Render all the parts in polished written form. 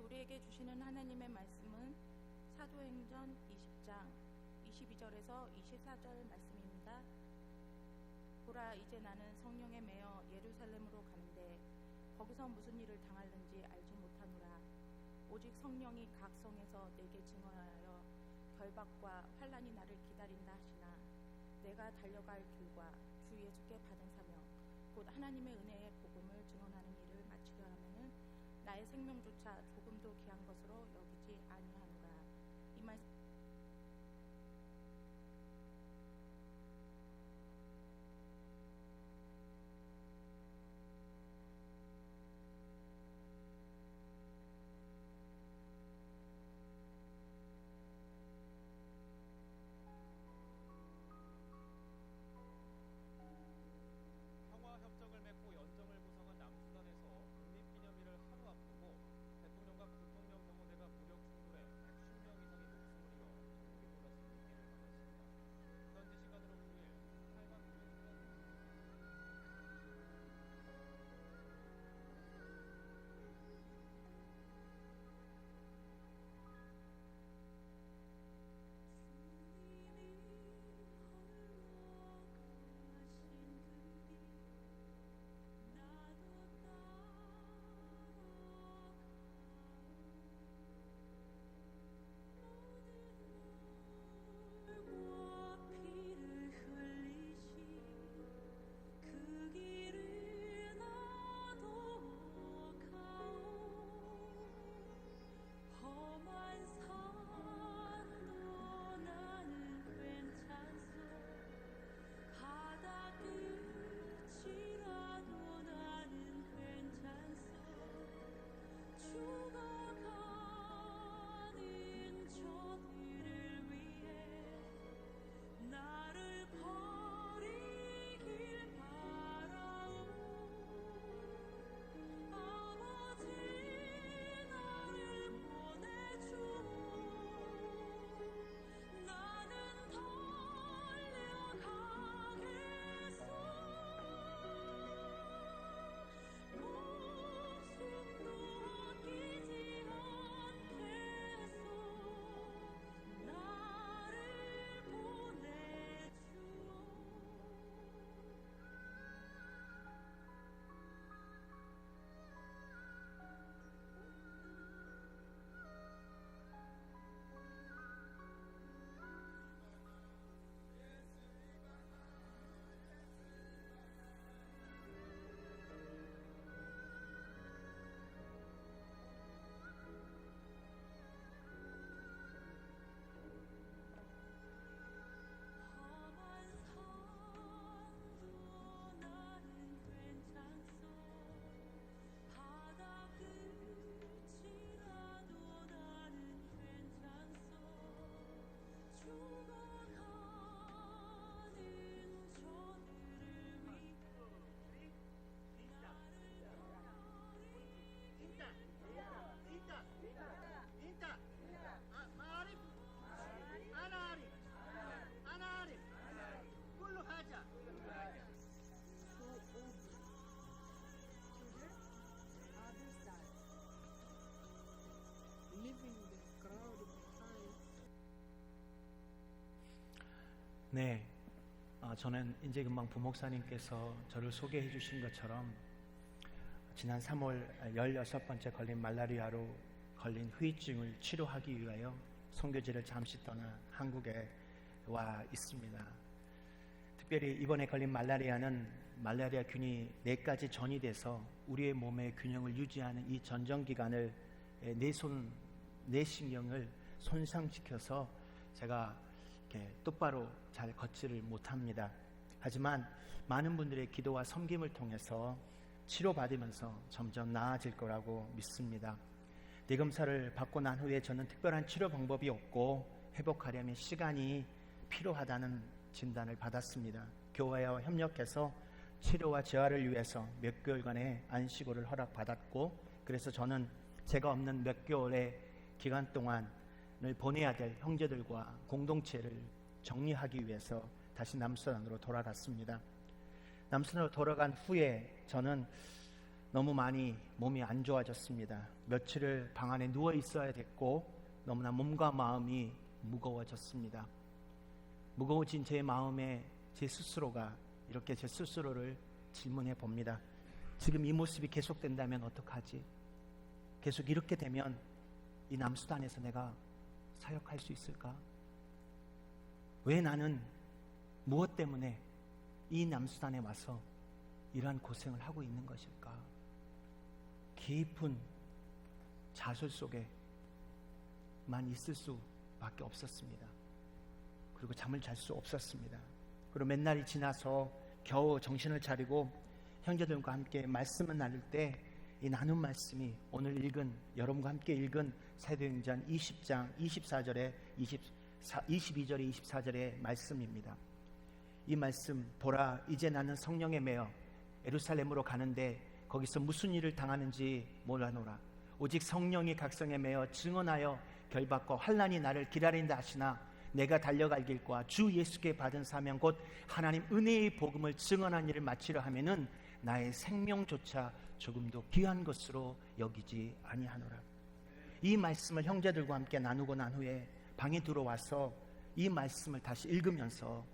우리에게 주시는 하나님의 말씀은 사도행전 20장 22절에서 24절 말씀입니다. 보라, 이제 나는 성령에 매여 예루살렘으로 가는데 거기서 무슨 일을 당할는지 알지 못하노라. 오직 성령이 각 성에서 내게 증언하여 결박과 환난이 나를 기다린다 하시나 내가 달려갈 길과 주 예수께 받은 사명 곧 하나님의 은혜의 복음을 증언하는 일을 마치려 하면은 나의 생명조차 조금도 귀한 것으로 여기지 아니하노라. 이 말씀 협정을 맺고 연정을 구성한 남수단에서 독립기념일을 하루 앞두고 대통령과 부통령 경호대가 무력 충돌해 110명 이상이 목숨을 잃어 전국이 돌아서는 위기를 맞았습니다. 현지 시간으로 9일 8박 9일간 네, 저는 이제 금방 부목사님께서 저를 소개해 주신 것처럼 지난 3월 16번째 걸린 말라리아로 걸린 후유증을 치료하기 위하여 선교지를 잠시 떠나 한국에 와 있습니다. 특별히 이번에 걸린 말라리아는 말라리아균이 4가지 전이 돼서 우리의 몸의 균형을 유지하는 이 전정기관을 내 신경을 손상시켜서 제가 이렇게 똑바로 잘 걷지를 못합니다. 하지만 많은 분들의 기도와 섬김을 통해서 치료받으면서 점점 나아질 거라고 믿습니다. 뇌검사를 받고 난 후에 저는 특별한 치료 방법이 없고 회복하려면 시간이 필요하다는 진단을 받았습니다. 교회와 협력해서 치료와 재활을 위해서 몇 개월간의 안식일을 허락받았고, 그래서 저는 제가 없는 몇 개월의 기간 동안을 보내야 될 형제들과 공동체를 정리하기 위해서 다시 남수단으로 돌아갔습니다. 남수단으로 돌아간 후에 저는 너무 많이 몸이 안 좋아졌습니다. 며칠을 방 안에 누워 있어야 됐고 너무나 몸과 마음이 무거워졌습니다. 무거워진 제 마음에 제 스스로가 이렇게 제 스스로를 질문해 봅니다. 지금 이 모습이 계속된다면 어떡하지? 계속 이렇게 되면 이 남수단에서 내가 사역할 수 있을까? 왜 나는 무엇 때문에 이 남수단에 와서 이러한 고생을 하고 있는 것일까? 깊은 자술 속에만 있을 수밖에 없었습니다. 그리고 잠을 잘 수 없었습니다. 그리고 몇 날이 지나서 겨우 정신을 차리고 형제들과 함께 말씀을 나눌 때 이 나눈 말씀이 오늘 읽은, 여러분과 함께 읽은 사도행전 20장 22절에 24절의 말씀입니다. 이 말씀, 보라 이제 나는 성령에 매여 예루살렘으로 가는데 거기서 무슨 일을 당하는지 몰라노라. 오직 성령이 각성에 매여 증언하여 결박과 환난이 나를 기다린다 하시나 내가 달려갈 길과 주 예수께 받은 사명 곧 하나님 은혜의 복음을 증언한 일을 마치려 하면은 나의 생명조차 조금도 귀한 것으로 여기지 아니하노라. 이 말씀을 형제들과 함께 나누고 난 후에 방에 들어와서 이 말씀을 다시 읽으면서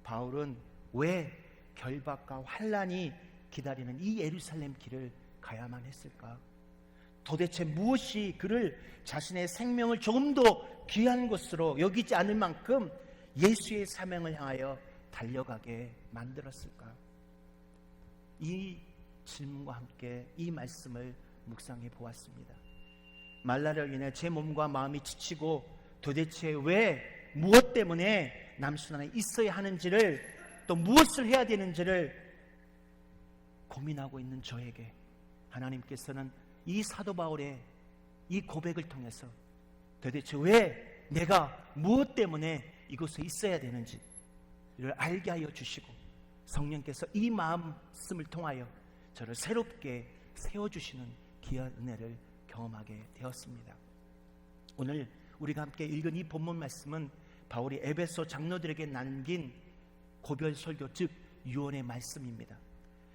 바울은 왜 결박과 환난이 기다리는 이 예루살렘 길을 가야만 했을까? 도대체 무엇이 그를 자신의 생명을 조금 더 귀한 것으로 여기지 않을 만큼 예수의 사명을 향하여 달려가게 만들었을까? 이 질문과 함께 이 말씀을 묵상해 보았습니다. 말라리아로 인해 제 몸과 마음이 지치고 도대체 왜 무엇 때문에 남수단에 있어야 하는지를 또 무엇을 해야 되는지를 고민하고 있는 저에게 하나님께서는 이 사도 바울의 이 고백을 통해서 도대체 왜 내가 무엇 때문에 이곳에 있어야 되는지를 알게 하여 주시고 성령께서 이 말씀을 통하여 저를 새롭게 세워주시는 귀한 은혜를 경험하게 되었습니다. 오늘 우리가 함께 읽은 이 본문 말씀은 바울이 에베소 장로들에게 남긴 고별 설교, 즉 유언의 말씀입니다.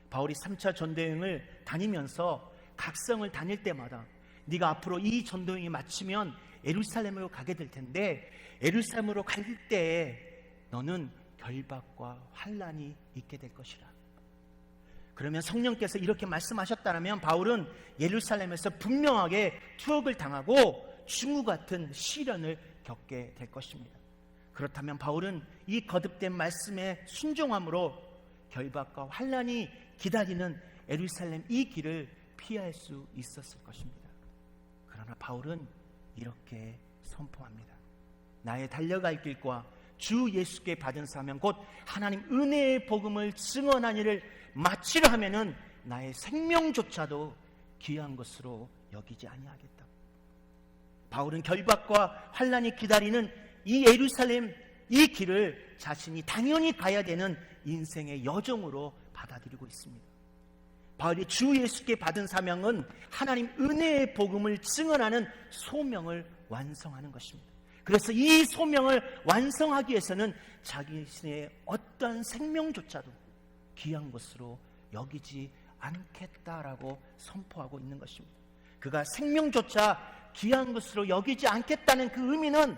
바울이 3차 전도여행을 다니면서 각성을 다닐 때마다 네가 앞으로 이 전도여행이 마치면 예루살렘으로 가게 될 텐데 예루살렘으로 갈 때에 너는 결박과 환난이 있게 될 것이라. 그러면 성령께서 이렇게 말씀하셨다면 바울은 예루살렘에서 분명하게 투옥을 당하고 중후 같은 시련을 겪게 될 것입니다. 그렇다면 바울은 이 거듭된 말씀에 순종함으로 결박과 환난이 기다리는 예루살렘 이 길을 피할 수 있었을 것입니다. 그러나 바울은 이렇게 선포합니다. 나의 달려갈 길과 주 예수께 받은 사명 곧 하나님 은혜의 복음을 증언한 일을 마치려 하면은 나의 생명조차도 귀한 것으로 여기지 아니하겠다. 바울은 결박과 환난이 기다리는 이 예루살렘 이 길을 자신이 당연히 가야 되는 인생의 여정으로 받아들이고 있습니다. 바울이 주 예수께 받은 사명은 하나님 은혜의 복음을 증언하는 소명을 완성하는 것입니다. 그래서 이 소명을 완성하기 위해서는 자기 자신의 어떠한 생명조차도 귀한 것으로 여기지 않겠다라고 선포하고 있는 것입니다. 그가 생명조차 귀한 것으로 여기지 않겠다는 그 의미는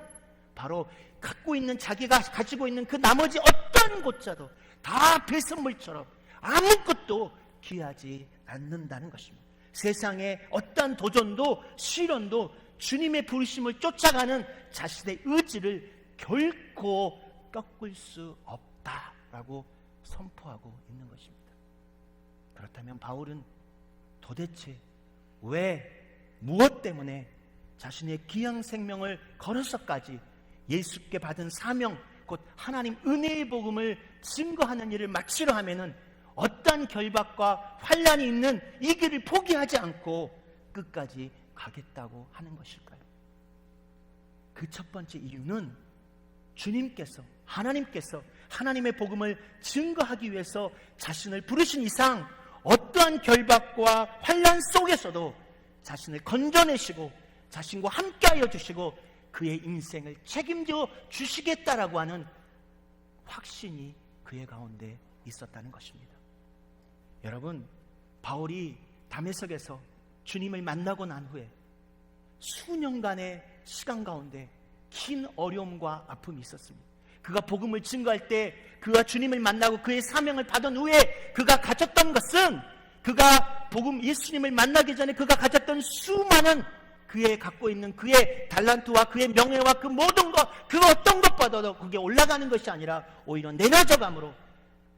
바로 갖고 있는 자기가 가지고 있는 그 나머지 어떤 것자도 다 배설물처럼 아무것도 귀하지 않는다는 것입니다. 세상의 어떠한 도전도 시련도 주님의 부르심을 쫓아가는 자신의 의지를 결코 꺾을 수 없다라고 선포하고 있는 것입니다. 그렇다면 바울은 도대체 왜 무엇 때문에 자신의 귀한 생명을 걸어서까지 예수께 받은 사명 곧 하나님 은혜의 복음을 증거하는 일을 마치려 하면은 어떠한 결박과 환난이 있는 이 길을 포기하지 않고 끝까지 가겠다고 하는 것일까요? 그 첫 번째 이유는 주님께서 하나님께서 하나님의 복음을 증거하기 위해서 자신을 부르신 이상 어떠한 결박과 환난 속에서도 자신을 건져내시고 자신과 함께하여 주시고 그의 인생을 책임져 주시겠다라고 하는 확신이 그의 가운데 있었다는 것입니다. 여러분, 바울이 담에색에서 주님을 만나고 난 후에 수년간의 시간 가운데 긴 어려움과 아픔이 있었습니다. 그가 복음을 증거할 때 그가 주님을 만나고 그의 사명을 받은 후에 그가 가졌던 것은, 그가 복음 예수님을 만나기 전에 그가 가졌던 수많은 그의 갖고 있는 그의 달란트와 그의 명예와 그 모든 것, 그 어떤 것보다도 그게 올라가는 것이 아니라 오히려 내려져감으로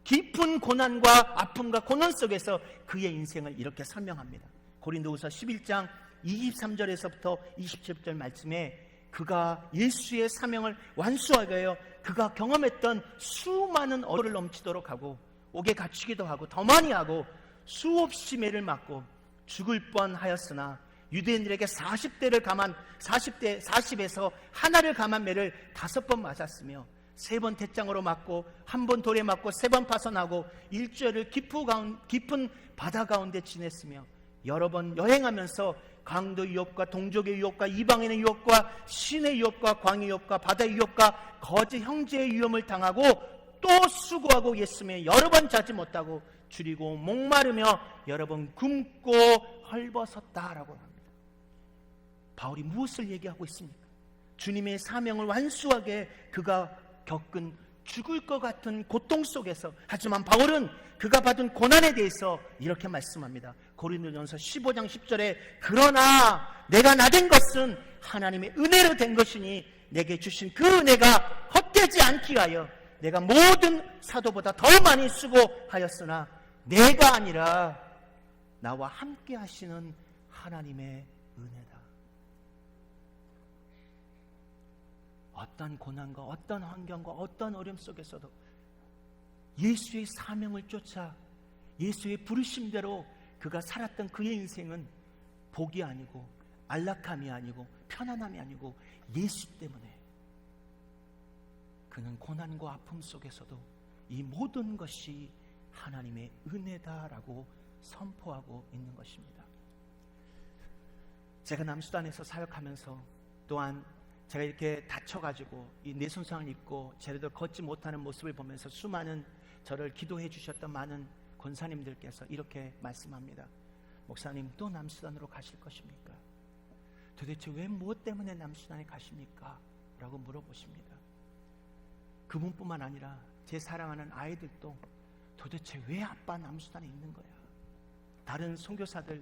깊은 고난과 아픔과 고난 속에서 그의 인생을 이렇게 설명합니다. 고린도후서 11장 23절에서부터 27절 말씀에 그가 예수의 사명을 완수하게 하여 그가 경험했던 수많은 어려움을 넘치도록 하고 옥에 갇히기도 하고 더 많이 하고 수없이 매를 맞고 죽을 뻔하였으나 유대인들에게 40에서 하나를 감한 매를 5번 맞았으며 3번 대장으로 맞고 1번 돌에 맞고 3번 파선하고 일주일을 깊은 바다 가운데 지냈으며 여러 번 여행하면서 강도 유혹과 동족의 유혹과 이방인의 유혹과 신의 유혹과 광의 유혹과 바다의 유혹과 거짓 형제의 위험을 당하고 또 수고하고 예수며 여러 번 자지 못하고 줄이고 목마르며 여러 번 굶고 헐벗었다라고 합니다. 바울이 무엇을 얘기하고 있습니까? 주님의 사명을 완수하게 그가 겪은 죽을 것 같은 고통 속에서, 하지만 바울은 그가 받은 고난에 대해서 이렇게 말씀합니다. 고린도전서 15장 10절에 그러나 내가 나된 것은 하나님의 은혜로 된 것이니 내게 주신 그 은혜가 헛되지 않기 위하여 내가 모든 사도보다 더 많이 수고하였으나 내가 아니라 나와 함께 하시는 하나님의 은혜다. 어떤 고난과 어떤 환경과 어떤 어려움 속에서도 예수의 사명을 쫓아 예수의 부르심대로 그가 살았던 그의 인생은 복이 아니고 안락함이 아니고 편안함이 아니고 예수 때문에 그는 고난과 아픔 속에서도 이 모든 것이 하나님의 은혜다라고 선포하고 있는 것입니다. 제가 남수단에서 사역하면서 또한 제가 이렇게 다쳐가지고 이 내순상을 입고 제대로 걷지 못하는 모습을 보면서 수많은 저를 기도해 주셨던 많은 권사님들께서 이렇게 말씀합니다. 목사님, 또 남수단으로 가실 것입니까? 도대체 왜 무엇 때문에 남수단에 가십니까? 라고 물어보십니다. 그분뿐만 아니라 제 사랑하는 아이들도 도대체 왜 아빠 남수단에 있는 거야? 다른 선교사들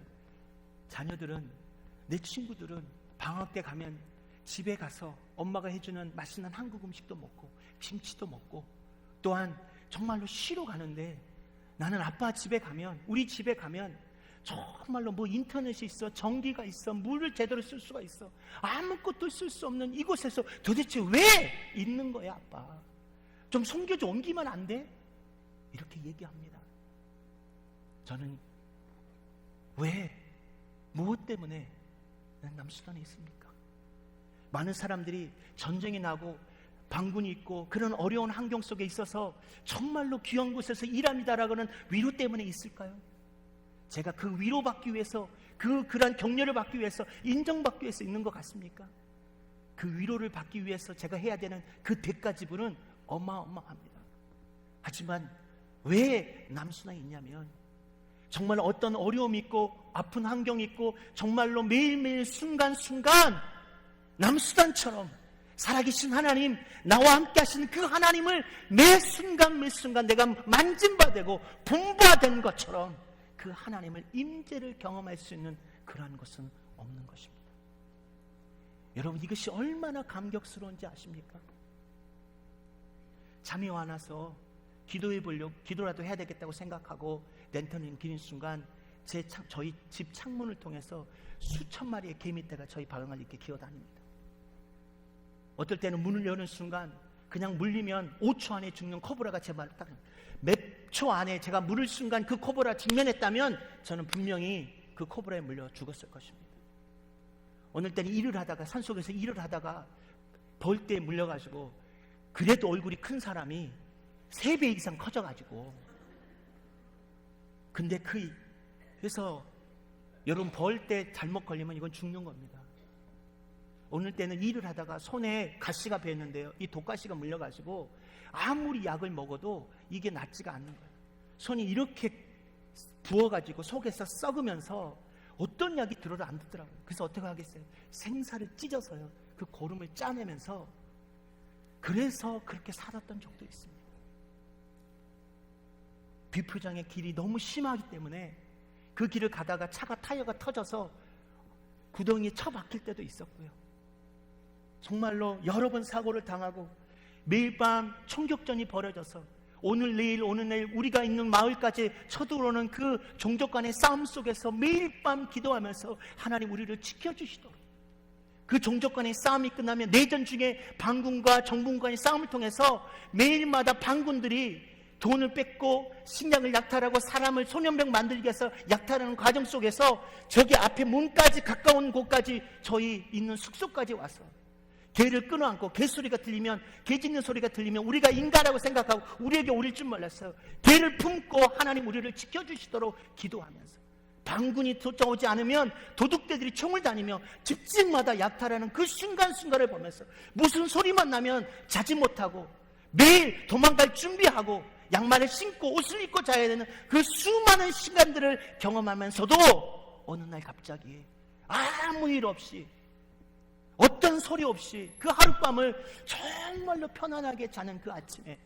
자녀들은, 내 친구들은 방학 때 가면 집에 가서 엄마가 해주는 맛있는 한국 음식도 먹고 김치도 먹고 또한 정말로 쉬러 가는데, 나는 아빠 집에 가면, 우리 집에 가면 정말로 뭐 인터넷이 있어, 전기가 있어, 물을 제대로 쓸 수가 있어, 아무것도 쓸 수 없는 이곳에서 도대체 왜 있는 거야 아빠? 좀 선교 좀 옮기면 안 돼? 이렇게 얘기합니다. 저는 왜, 무엇 때문에 난 남수단에 있습니까? 많은 사람들이 전쟁이 나고 반군이 있고 그런 어려운 환경 속에 있어서 정말로 귀한 곳에서 일합니다라고는 위로 때문에 있을까요? 제가 그 위로받기 위해서, 그러한 격려를 받기 위해서, 인정받기 위해서 있는 것 같습니까? 그 위로를 받기 위해서 제가 해야 되는 그 대가 지불은 어마어마합니다. 하지만 왜 남수단에 있냐면, 정말 어떤 어려움이 있고 아픈 환경이 있고 정말로 매일매일 순간순간 남수단처럼 살아계신 하나님, 나와 함께 하시는 그 하나님을 매 순간 내가 만진바되고 분바된 것처럼 그 하나님을 임재를 경험할 수 있는 그러한 것은 없는 것입니다. 여러분, 이것이 얼마나 감격스러운지 아십니까? 잠이 와나서 기도해 보려고, 기도라도 해야 되겠다고 생각하고 랜턴을 기는 순간 저희 집 창문을 통해서 수천 마리의 개미떼가 저희 방을 이렇게 기어다닙니다. 어떨 때는 문을 여는 순간 그냥 물리면 5초 안에 죽는 코브라가 제 발을 딱, 몇 초 안에 제가 물을 순간 그 코브라 직면했다면 저는 분명히 그 코브라에 물려 죽었을 것입니다. 어느 때는 일을 하다가, 산속에서 일을 하다가 벌떼에 물려가지고, 그래도 얼굴이 큰 사람이 3배 이상 커져가지고, 근데 그래서 여러분, 벌떼 잘못 걸리면 이건 죽는 겁니다. 어느 때는 일을 하다가 손에 가시가 배었는데요, 이 독가시가 물려가지고 아무리 약을 먹어도 이게 낫지가 않는 거예요. 손이 이렇게 부어가지고 속에서 썩으면서 어떤 약이 들어도 안 듣더라고요. 그래서 어떻게 하겠어요? 생사를 찢어서요, 그 고름을 짜내면서, 그래서 그렇게 살았던 적도 있습니다. 비표장의 길이 너무 심하기 때문에 그 길을 가다가 차가 타이어가 터져서 구덩이에 처박힐 때도 있었고요. 정말로 여러 번 사고를 당하고 매일 밤 총격전이 벌어져서 오늘 내일 우리가 있는 마을까지 쳐들어오는 그 종족 간의 싸움 속에서 매일 밤 기도하면서 하나님 우리를 지켜주시도록, 그 종족 간의 싸움이 끝나면 내전 중에 반군과 정군 간의 싸움을 통해서 매일마다 반군들이 돈을 뺏고 식량을 약탈하고 사람을 소년병 만들기 위해서 약탈하는 과정 속에서 저기 앞에 문까지 가까운 곳까지 저희 있는 숙소까지 와서 개를 끊어안고 개소리가 들리면, 개 짖는 소리가 들리면 우리가 인간이라고 생각하고 우리에게 오릴 줄 몰랐어요. 개를 품고 하나님 우리를 지켜주시도록 기도하면서, 반군이 쫓아오지 않으면 도둑대들이 총을 다니며 집집마다 약탈하는 그 순간순간을 보면서 무슨 소리만 나면 자지 못하고 매일 도망갈 준비하고 양말을 신고 옷을 입고 자야 되는 그 수많은 시간들을 경험하면서도 어느 날 갑자기 아무 일 없이, 어떤 소리 없이 그 하룻밤을 정말로 편안하게 자는 그 아침에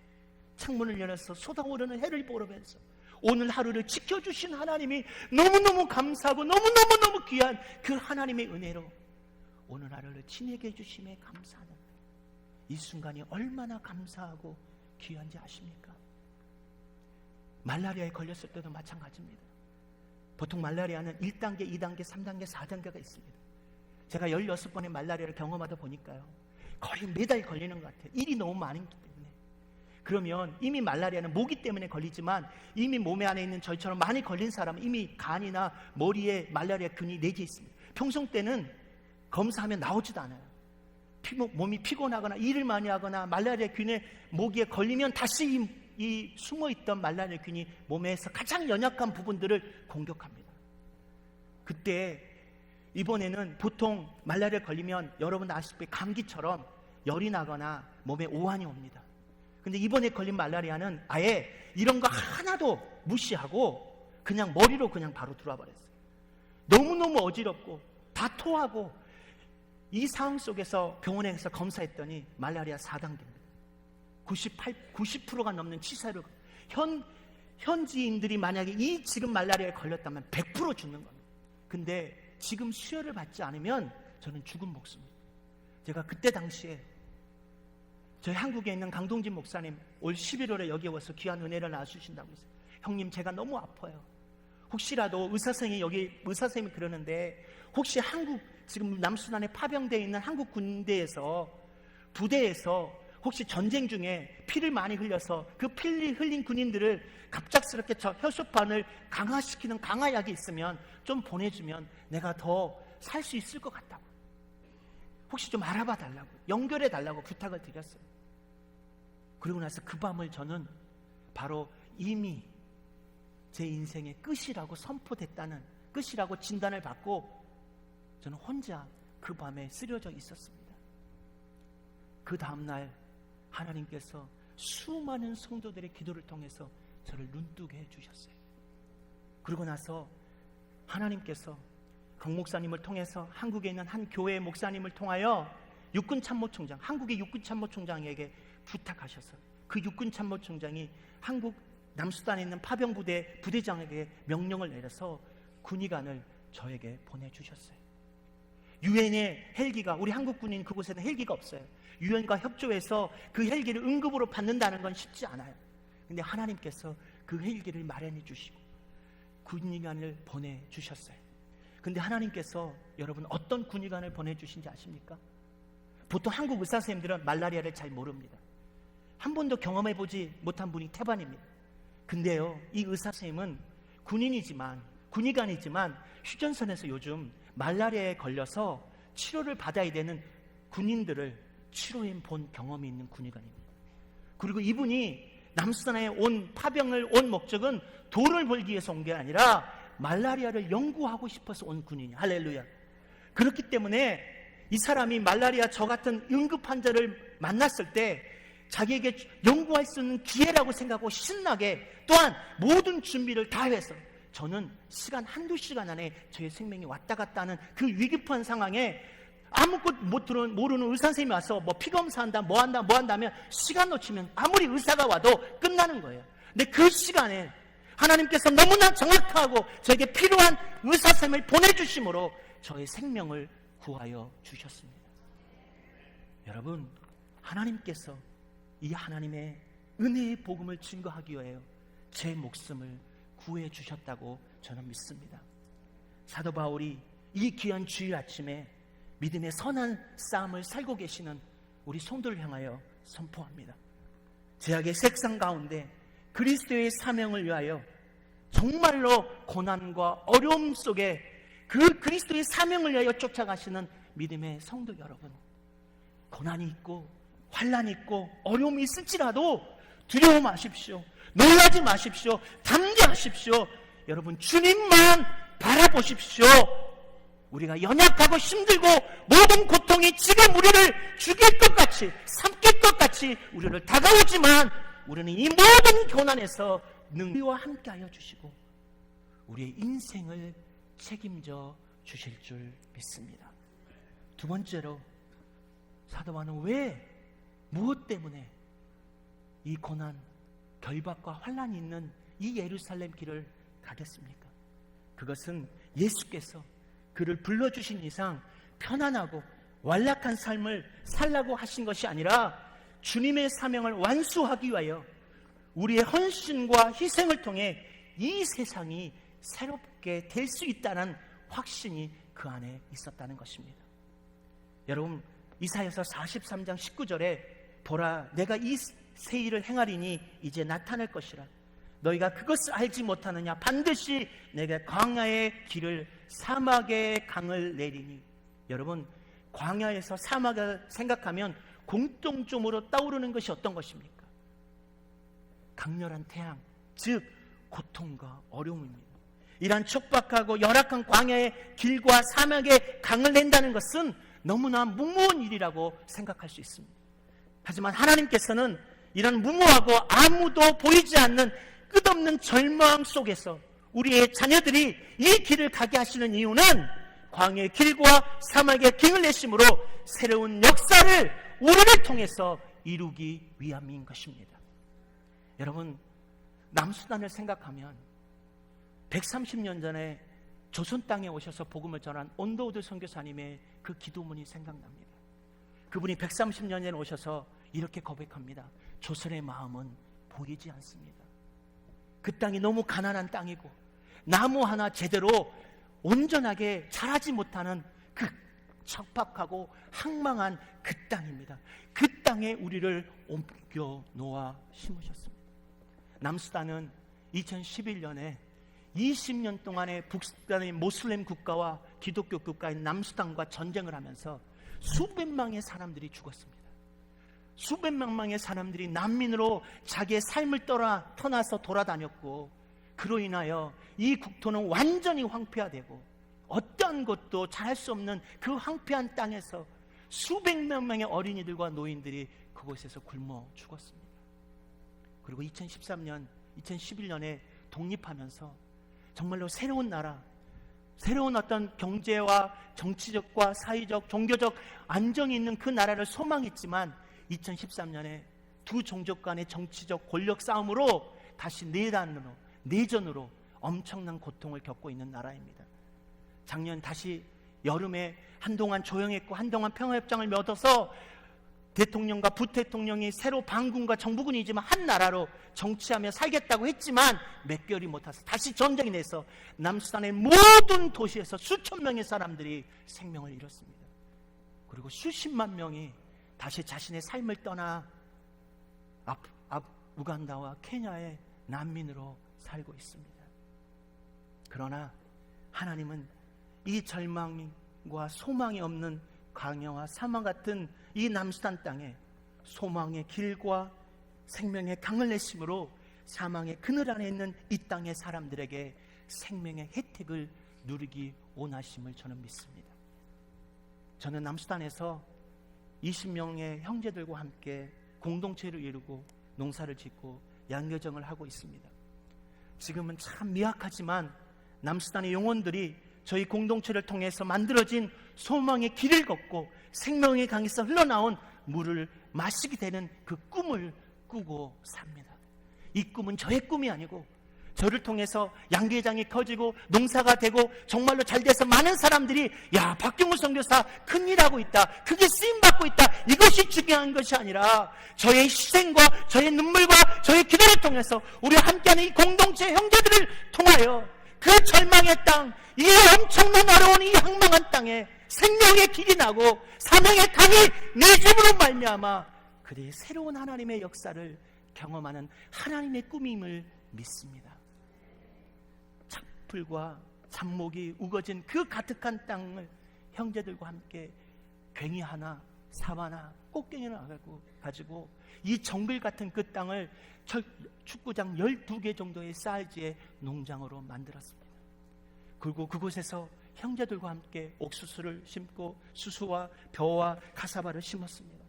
창문을 열어서 쏟아오르는 해를 보면서 오늘 하루를 지켜주신 하나님이 너무너무 감사하고 너무너무 귀한 그 하나님의 은혜로 오늘 하루를 지내게 해주심에 감사하는 이 순간이 얼마나 감사하고 귀한지 아십니까? 말라리아에 걸렸을 때도 마찬가지입니다. 보통 말라리아는 1단계, 2단계, 3단계, 4단계가 있습니다. 제가 16번의 말라리아를 경험하다 보니까요, 거의 매달 걸리는 것 같아요. 일이 너무 많기 때문에. 그러면 이미 말라리아는 모기 때문에 걸리지만 이미 몸에 안에 있는 저희처럼 많이 걸린 사람은 이미 간이나 머리에 말라리아 균이 내재 있습니다. 평소 때는 검사하면 나오지도 않아요. 몸이 피곤하거나 일을 많이 하거나 말라리아 균에 모기에 걸리면 다시 이 숨어있던 말라리아 균이 몸에서 가장 연약한 부분들을 공격합니다. 그때 이번에는 보통 말라리아 걸리면 여러분 아시다시피 감기처럼 열이 나거나 몸에 오한이 옵니다. 근데 이번에 걸린 말라리아는 아예 이런 거 하나도 무시하고 그냥 머리로 그냥 바로 들어와 버렸어요. 너무너무 어지럽고 다 토하고, 이 상황 속에서 병원에 가서 검사했더니 말라리아 4단계입니다. 90%가 넘는 치사율. 현지인들이 만약에 이 지금 말라리아에 걸렸다면 100% 죽는 겁니다. 근데 지금 수혈을 받지 않으면 저는 죽은 목숨입니다. 제가 그때 당시에 저희 한국에 있는 강동진 목사님 올 11월에 여기에 와서 귀한 은혜를 나눠주신다고 했어요. 형님, 제가 너무 아파요. 혹시라도 여기 의사선생님이 그러는데 혹시 한국 지금 남수단에 파병되어 있는 한국 군대에서 부대에서 혹시 전쟁 중에 피를 많이 흘려서 그 피를 흘린 군인들을 갑작스럽게 저 혈소판을 강화시키는 강화약이 있으면 좀 보내주면 내가 더 살 수 있을 것 같다고, 혹시 좀 알아봐 달라고, 연결해 달라고 부탁을 드렸어요. 그리고 나서 그 밤을 저는 바로 이미 제 인생의 끝이라고 선포됐다는, 끝이라고 진단을 받고 저는 혼자 그 밤에 쓰러져 있었습니다. 그 다음날 하나님께서 수많은 성도들의 기도를 통해서 저를 눈뜨게 해주셨어요. 그러고 나서 하나님께서 강 목사님을 통해서 한국에 있는 한 교회의 목사님을 통하여 육군참모총장, 한국의 육군참모총장에게 부탁하셔서 그 육군참모총장이 한국 남수단에 있는 파병부대 부대장에게 명령을 내려서 군의관을 저에게 보내주셨어요. 유엔의 헬기가, 우리 한국 군인 그곳에는 헬기가 없어요. 유엔과 협조해서 그 헬기를 응급으로 받는다는 건 쉽지 않아요. 근데 하나님께서 그 헬기를 마련해 주시고 군의관을 보내주셨어요. 근데 하나님께서 여러분 어떤 군의관을 보내주신지 아십니까? 보통 한국 의사 선생님들은 말라리아를 잘 모릅니다. 한 번도 경험해보지 못한 분이 태반입니다. 근데요, 이 의사 선생님은 군의관이지만 휴전선에서 요즘 말라리아에 걸려서 치료를 받아야 되는 군인들을 치료해 본 경험이 있는 군의관입니다. 그리고 이분이 남수단에 파병을 온 목적은 돈을 벌기 위해서 온 게 아니라 말라리아를 연구하고 싶어서 온 군인이에요. 할렐루야. 그렇기 때문에 이 사람이 말라리아 저 같은 응급 환자를 만났을 때 자기에게 연구할 수 있는 기회라고 생각하고 신나게, 또한 모든 준비를 다 해서 저는 시간 한두 시간 안에 저의 생명이 왔다 갔다 하는 그 위급한 상황에 아무것도 모르는 의사 선생님이 와서 뭐 피검사한다 뭐 한다면 시간 놓치면 아무리 의사가 와도 끝나는 거예요. 근데 그 시간에 하나님께서 너무나 정확하고 저에게 필요한 의사 선생님을 보내주심으로 저의 생명을 구하여 주셨습니다. 여러분, 하나님께서 이 하나님의 은혜의 복음을 증거하기 위하여 제 목숨을 구해 주셨다고 저는 믿습니다. 사도 바울이 이 귀한 주일 아침에 믿음의 선한 싸움을 살고 계시는 우리 성도를 향하여 선포합니다. 제약의 색상 가운데 그리스도의 사명을 위하여 정말로 고난과 어려움 속에 그 그리스도의 사명을 위하여 쫓아가시는 믿음의 성도 여러분, 고난이 있고 환난이 있고 어려움이 있을지라도 두려워 마십시오. 놀라지 마십시오. 담대하십시오. 여러분, 주님만 바라보십시오. 우리가 연약하고 힘들고 모든 고통이 지금 우리를 죽일 것 같이, 삼킬 것 같이 우리를 다가오지만 우리는 이 모든 고난에서 능리와 함께하여 주시고 우리의 인생을 책임져 주실 줄 믿습니다. 두 번째로, 사도 바울은 왜, 무엇 때문에 이 고난, 결박과 환난이 있는 이 예루살렘 길을 가겠습니까? 그것은 예수께서 그를 불러주신 이상 편안하고 완락한 삶을 살라고 하신 것이 아니라 주님의 사명을 완수하기 위하여 우리의 헌신과 희생을 통해 이 세상이 새롭게 될 수 있다는 확신이 그 안에 있었다는 것입니다. 여러분, 이사야서 43장 19절에 보라, 내가 이 새 일을 행하리니 이제 나타날 것이라. 너희가 그것을 알지 못하느냐? 반드시 내가 광야의 길을 사막의 강을 내리니. 여러분, 광야에서 사막을 생각하면 공통점으로 떠오르는 것이 어떤 것입니까? 강렬한 태양, 즉 고통과 어려움입니다. 이러한 촉박하고 열악한 광야의 길과 사막의 강을 낸다는 것은 너무나 무모한 일이라고 생각할 수 있습니다. 하지만 하나님께서는 이런 무모하고 아무도 보이지 않는 끝없는 절망 속에서 우리의 자녀들이 이 길을 가게 하시는 이유는 광야의 길과 사막의 길을 내심으로 새로운 역사를 우리를 통해서 이루기 위함인 것입니다. 여러분, 남수단을 생각하면 130년 전에 조선 땅에 오셔서 복음을 전한 온도우드 선교사님의 그 기도문이 생각납니다. 그분이 130년 전에 오셔서 이렇게 고백합니다. 조선의 마음은 보이지 않습니다. 그 땅이 너무 가난한 땅이고 나무 하나 제대로 온전하게 자라지 못하는 그 척박하고 황망한 그 땅입니다. 그 땅에 우리를 옮겨 놓아 심으셨습니다. 남수단은 2011년에 20년 동안의 북수단의 모슬렘 국가와 기독교 국가인 남수단과 전쟁을 하면서 수백 명의 사람들이 죽었습니다. 수백 명의 사람들이 난민으로 자기의 삶을 떠나서 돌아다녔고, 그로 인하여 이 국토는 완전히 황폐화되고 어떠한 것도 잘할 수 없는 그 황폐한 땅에서 수백 명의 어린이들과 노인들이 그곳에서 굶어 죽었습니다. 그리고 2011년에 독립하면서 정말로 새로운 나라, 새로운 어떤 경제와 정치적과 사회적, 종교적 안정이 있는 그 나라를 소망했지만 2013년에 두 종족 간의 정치적 권력 싸움으로 다시 내전으로 엄청난 고통을 겪고 있는 나라입니다. 작년 다시 여름에 한동안 조용했고 한동안 평화협정을 맺어서 대통령과 부대통령이 새로 반군과 정부군이지만 한 나라로 정치하며 살겠다고 했지만 몇 개월이 못해서 다시 전쟁이 내서 남수단의 모든 도시에서 수천 명의 사람들이 생명을 잃었습니다. 그리고 수십만 명이 다시 자신의 삶을 떠나 우간다와 케냐의 난민으로 살고 있습니다. 그러나 하나님은 이 절망과 소망이 없는 광야와 사막 같은 이 남수단 땅에 소망의 길과 생명의 강을 내심으로 사망의 그늘 안에 있는 이 땅의 사람들에게 생명의 혜택을 누리기 원하심을 저는 믿습니다. 저는 남수단에서 20명의 형제들과 함께 공동체를 이루고 농사를 짓고 양교정을 하고 있습니다. 지금은 참 미약하지만 남수단의 영혼들이 저희 공동체를 통해서 만들어진 소망의 길을 걷고 생명의 강에서 흘러나온 물을 마시게 되는 그 꿈을 꾸고 삽니다. 이 꿈은 저의 꿈이 아니고 저를 통해서 양계장이 커지고 농사가 되고 정말로 잘 돼서 많은 사람들이 야, 박경우 선교사 큰일하고 있다, 크게 쓰임받고 있다, 이것이 중요한 것이 아니라 저의 희생과 저의 눈물과 저의 기도를 통해서 우리와 함께하는 이 공동체 형제들을 통하여 그 절망의 땅, 이 엄청난 어려운 이 황망한 땅에 생명의 길이 나고 사명의 강이 내 집으로 말미암아 그들이 새로운 하나님의 역사를 경험하는 하나님의 꿈임을 믿습니다. 풀과 잡목이 우거진 그 가득한 땅을 형제들과 함께 괭이 하나, 사바나, 꽃갱이를 가지고 이 정글 같은 그 땅을 축구장 12개 정도의 사이즈의 농장으로 만들었습니다. 그리고 그곳에서 형제들과 함께 옥수수를 심고 수수와 벼와 카사바를 심었습니다.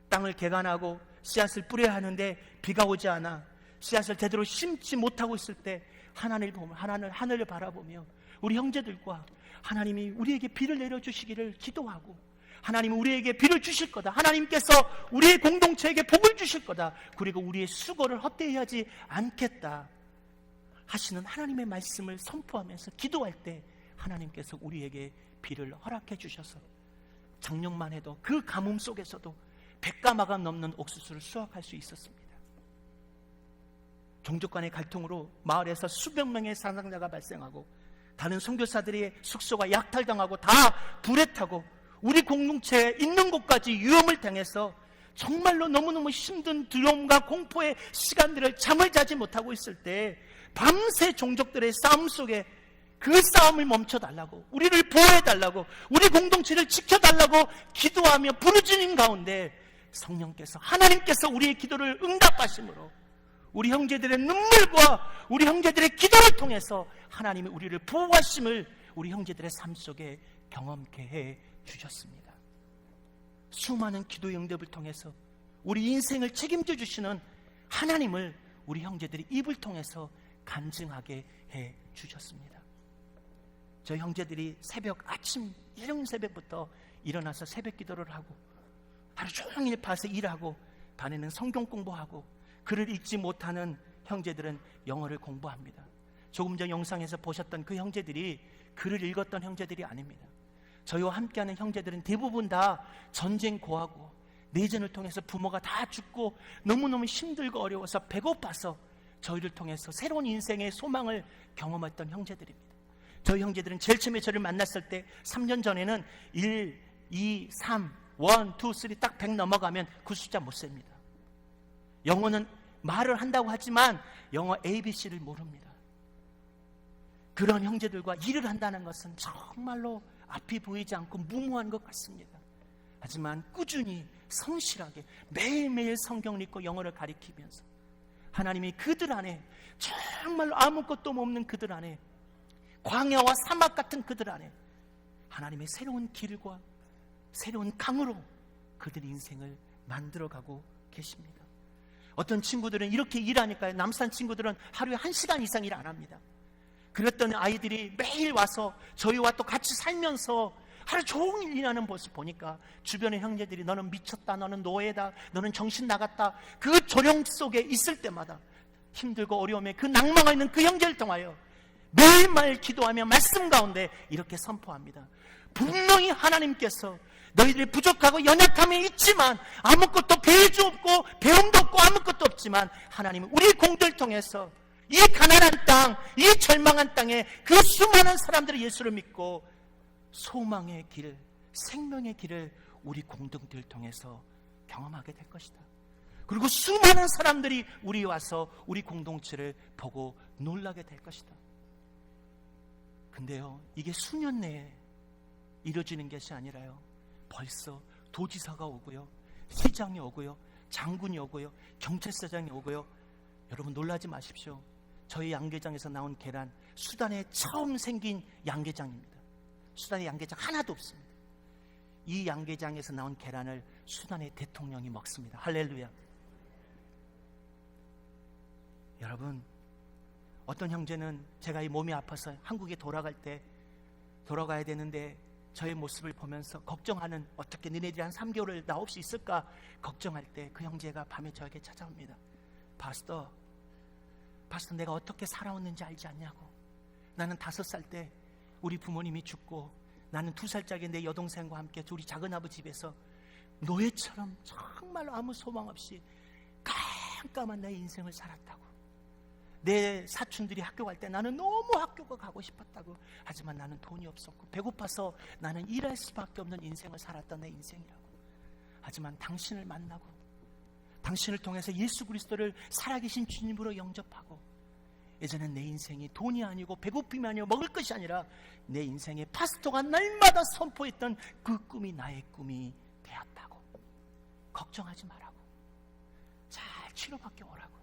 땅을 개간하고 씨앗을 뿌려야 하는데 비가 오지 않아 씨앗을 제대로 심지 못하고 있을 때 하늘을 바라보며 우리 형제들과 하나님이 우리에게 비를 내려주시기를 기도하고 하나님은 우리에게 비를 주실 거다, 하나님께서 우리의 공동체에게 복을 주실 거다, 그리고 우리의 수고를 헛되이 하지 않겠다 하시는 하나님의 말씀을 선포하면서 기도할 때 하나님께서 우리에게 비를 허락해 주셔서 작년만 해도 그 가뭄 속에서도 100가마가 넘는 옥수수를 수확할 수 있었습니다. 종족 간의 갈등으로 마을에서 수백 명의 사상자가 발생하고 다른 선교사들의 숙소가 약탈당하고 다 불에 타고 우리 공동체에 있는 곳까지 위험을 당해서 정말로 너무너무 힘든 두려움과 공포의 시간들을 잠을 자지 못하고 있을 때 밤새 종족들의 싸움 속에 그 싸움을 멈춰달라고, 우리를 보호해달라고, 우리 공동체를 지켜달라고 기도하며 부르짖는 가운데 성령께서, 하나님께서 우리의 기도를 응답하심으로 우리 형제들의 눈물과 우리 형제들의 기도를 통해서 하나님이 우리를 보호하심을 우리 형제들의 삶 속에 경험케 해 주셨습니다. 수많은 기도의 응답을 통해서 우리 인생을 책임져 주시는 하나님을 우리 형제들이 입을 통해서 간증하게 해 주셨습니다. 저희 형제들이 아침 이른 새벽부터 일어나서 새벽 기도를 하고 하루 종일 밭에 일하고 밤에는 성경 공부하고 글을 읽지 못하는 형제들은 영어를 공부합니다. 조금 전 영상에서 보셨던 그 형제들이 글을 읽었던 형제들이 아닙니다. 저희와 함께하는 형제들은 대부분 다 전쟁 고하고 내전을 통해서 부모가 다 죽고 너무너무 힘들고 어려워서 배고파서 저희를 통해서 새로운 인생의 소망을 경험했던 형제들입니다. 저희 형제들은 제일 처음에 저를 만났을 때 3년 전에는 1, 2, 3, 1, 2, 3 딱 100 넘어가면 그 숫자 못 셉니다. 영어는 말을 한다고 하지만 영어 ABC를 모릅니다. 그런 형제들과 일을 한다는 것은 정말로 앞이 보이지 않고 무모한 것 같습니다. 하지만 꾸준히 성실하게 매일매일 성경을 읽고 영어를 가리키면서 하나님이 그들 안에 정말로 아무것도 없는 그들 안에 광야와 사막 같은 그들 안에 하나님의 새로운 길과 새로운 강으로 그들의 인생을 만들어가고 계십니다. 어떤 친구들은 이렇게 일하니까 남산 친구들은 하루에 1시간 이상 일 안 합니다. 그랬더니 아이들이 매일 와서 저희와 또 같이 살면서 하루 종일 일하는 모습 보니까 주변의 형제들이 너는 미쳤다, 너는 노예다, 너는 정신 나갔다, 그 조령 속에 있을 때마다 힘들고 어려움에 그 낭망하 있는 그 형제를 통하여 매일매일 기도하며 말씀 가운데 이렇게 선포합니다. 분명히 하나님께서 너희들이 부족하고 연약함이 있지만 아무것도 배울 수 없고 배움도 없고 아무것도 없지만 하나님은 우리 공들을 통해서 이 가난한 땅, 이 절망한 땅에 그 수많은 사람들이 예수를 믿고 소망의 길, 생명의 길을 우리 공동체를 통해서 경험하게 될 것이다. 그리고 수많은 사람들이 우리 와서 우리 공동체를 보고 놀라게 될 것이다. 근데요, 이게 수년 내에 이루어지는 것이 아니라요, 벌써 도지사가 오고요, 시장이 오고요, 장군이 오고요, 경찰서장이 오고요. 여러분 놀라지 마십시오. 저희 양계장에서 나온 계란, 수단에 처음 생긴 양계장입니다. 수단에 양계장 하나도 없습니다. 이 양계장에서 나온 계란을 수단의 대통령이 먹습니다. 할렐루야. 여러분, 어떤 형제는 제가 이 몸이 아파서 한국에 돌아가야 되는데 저의 모습을 보면서 걱정하는, 어떻게 너네들이 한 3개월을 나 없이 있을까 걱정할 때 그 형제가 밤에 저에게 찾아옵니다. 파스터, 내가 어떻게 살아왔는지 알지 않냐고. 나는 5살 때 우리 부모님이 죽고 나는 2살짜리 내 여동생과 함께 우리 작은아버지 집에서 노예처럼 정말 아무 소망 없이 깜깜한 내 인생을 살았다고. 내 사촌들이 학교 갈 때 나는 너무 학교가 가고 싶었다고. 하지만 나는 돈이 없었고 배고파서 나는 일할 수밖에 없는 인생을 살았던 내 인생이라고. 하지만 당신을 만나고 당신을 통해서 예수 그리스도를 살아계신 주님으로 영접하고 이제는 내 인생이 돈이 아니고 배고픔이 아니고 먹을 것이 아니라 내 인생의 파스토가 날마다 선포했던 그 꿈이 나의 꿈이 되었다고. 걱정하지 말라고. 잘 치료받게 오라고.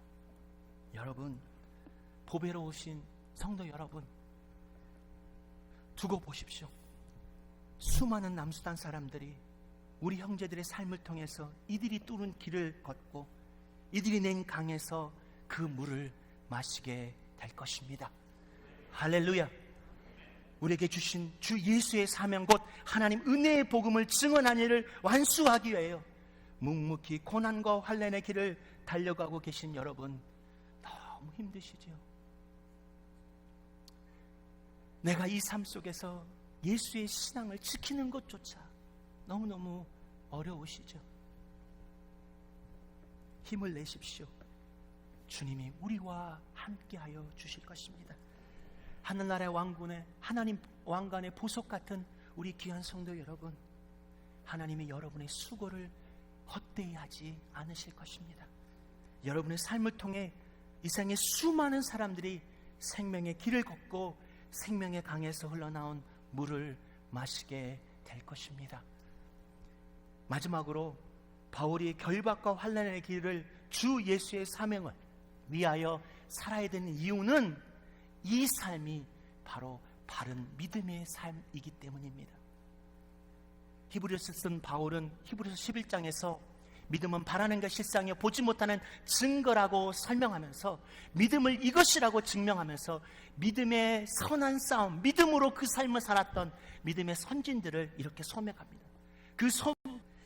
여러분, 보배로 오신 성도 여러분, 두고 보십시오. 수많은 남수단 사람들이 우리 형제들의 삶을 통해서 이들이 뚫은 길을 걷고 이들이 낸 강에서 그 물을 마시게 될 것입니다. 할렐루야. 우리에게 주신 주 예수의 사명 곧 하나님 은혜의 복음을 증언하는 일을 완수하기 위하여 묵묵히 고난과 환난의 길을 달려가고 계신 여러분, 너무 힘드시죠? 내가 이 삶 속에서 예수의 신앙을 지키는 것조차 너무너무 어려우시죠? 힘을 내십시오. 주님이 우리와 함께하여 주실 것입니다. 하늘나라의 왕군의 하나님 왕관의 보석 같은 우리 귀한 성도 여러분, 하나님이 여러분의 수고를 헛되이 하지 않으실 것입니다. 여러분의 삶을 통해 이 세상의 수많은 사람들이 생명의 길을 걷고 생명의 강에서 흘러나온 물을 마시게 될 것입니다. 마지막으로 바울이 결박과 환난의 길을 주 예수의 사명을 위하여 살아야 되는 이유는 이 삶이 바로 바른 믿음의 삶이기 때문입니다. 히브리서 쓴 바울은 히브리서 11장에서 믿음은 바라는 것 실상이요 보지 못하는 증거라고 설명하면서 믿음을 이것이라고 증명하면서 믿음의 선한 싸움, 믿음으로 그 삶을 살았던 믿음의 선진들을 이렇게 소명합니다. 그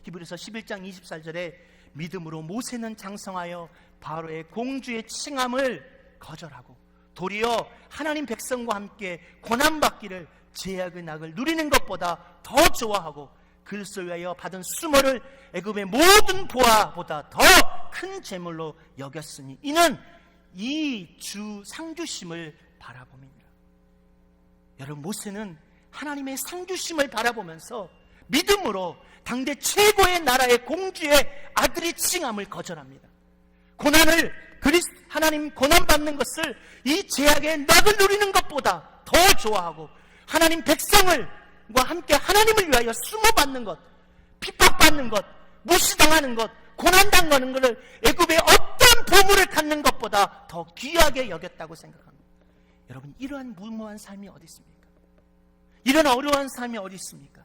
히브리서 11장 24절에 믿음으로 모세는 장성하여 바로의 공주의 칭함을 거절하고 도리어 하나님 백성과 함께 고난받기를 제약의 낙을 누리는 것보다 더 좋아하고 그리스도를 위하여 받은 수모를 애굽의 모든 보화보다 더 큰 재물로 여겼으니 이는 이 주 상주심을 바라봅니다. 여러분, 모세는 하나님의 상주심을 바라보면서 믿음으로 당대 최고의 나라의 공주의 아들이 칭함을 거절합니다. 고난을 하나님 고난받는 것을 이 제약의 낙을 누리는 것보다 더 좋아하고 하나님 백성과 함께 하나님을 위하여 수모받는 것, 핍박받는 것, 무시당하는 것, 고난당하는 것을 애굽의 어떤 보물을 갖는 것보다 더 귀하게 여겼다고 생각합니다. 여러분, 이러한 무모한 삶이 어디 있습니까? 이런 어려운 삶이 어디 있습니까?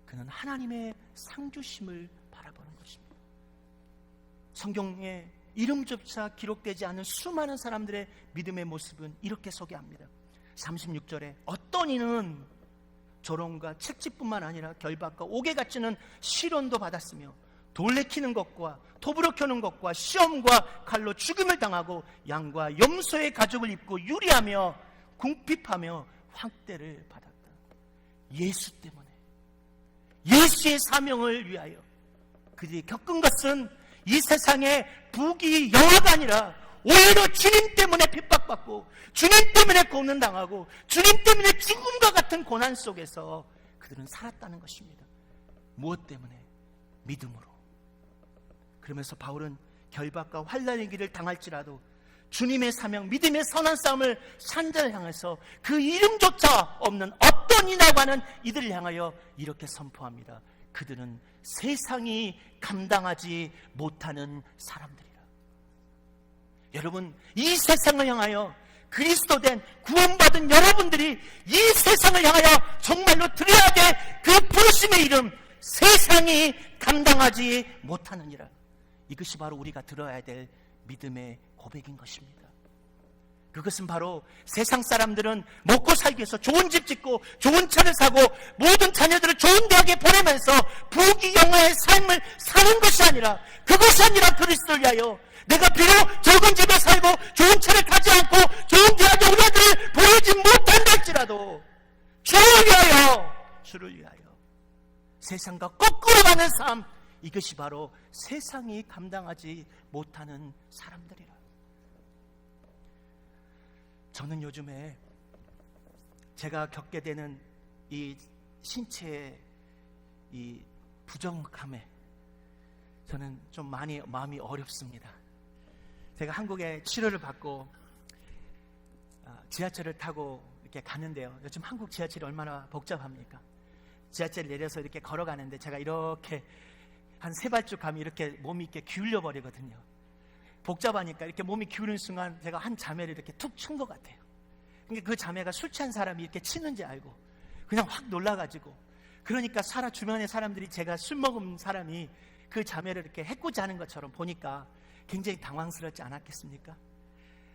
그는 하나님의 상주심을 바라보는 것입니다. 성경에 이름조차 기록되지 않은 수많은 사람들의 믿음의 모습은 이렇게 소개합니다. 36절에 어떤 이는 조롱과 채찍뿐만 아니라 결박과 옥에 갇히는 시련도 받았으며 돌래키는 것과 톱으로 켜는 것과 시험과 칼로 죽임을 당하고 양과 염소의 가죽을 입고 유리하며 궁핍하며 황대를 받았다. 예수 때문에, 예수의 사명을 위하여 그들이 겪은 것은 이 세상의 부귀 영화가 아니라 오히려 주님 때문에 핍박받고 주님 때문에 고난당하고 주님 때문에 죽음과 같은 고난 속에서 그들은 살았다는 것입니다. 무엇 때문에? 믿음으로. 그러면서 바울은 결박과 환난의 길을 당할지라도 주님의 사명, 믿음의 선한 싸움을 산자를 향해서 그 이름조차 없는 어떤 이라고 하는 이들을 향하여 이렇게 선포합니다. 그들은 세상이 감당하지 못하는 사람들이라. 여러분, 이 세상을 향하여 그리스도된 구원받은 여러분들이 이 세상을 향하여 정말로 드려야 될 그 부르심의 이름, 세상이 감당하지 못하느니라. 이것이 바로 우리가 들어야 될 믿음의 고백인 것입니다. 그것은 바로 세상 사람들은 먹고 살기 위해서 좋은 집 짓고 좋은 차를 사고 모든 자녀들을 좋은 대학에 보내면서 부귀영화의 삶을 사는 것이 아니라, 그것이 아니라 그리스도를 위하여 내가 비록 적은 집에 살고 좋은 차를 타지 않고 좋은 대학에 우리 아들을 보내지 못한다 할지라도 주를 위하여 세상과 거꾸로 가는 삶, 이것이 바로 세상이 감당하지 못하는 사람들이라. 저는 요즘에 제가 겪게 되는 이 신체의 이 부정함에 저는 좀 많이 마음이 어렵습니다. 제가 한국에 치료를 받고 지하철을 타고 이렇게 가는데요. 요즘 한국 지하철이 얼마나 복잡합니까? 지하철 내려서 이렇게 걸어가는데 제가 이렇게 한 세 발쭉 가면 이렇게 몸이 이렇게 기울여 버리거든요. 복잡하니까 이렇게 몸이 기울는 순간 제가 한 자매를 이렇게 툭 친 것 같아요. 그러니까 그 자매가 술 취한 사람이 이렇게 치는지 알고 그냥 확 놀라가지고, 그러니까 주변의 사람들이 제가 술 먹은 사람이 그 자매를 이렇게 해코지 하는 것처럼 보니까 굉장히 당황스럽지 않았겠습니까?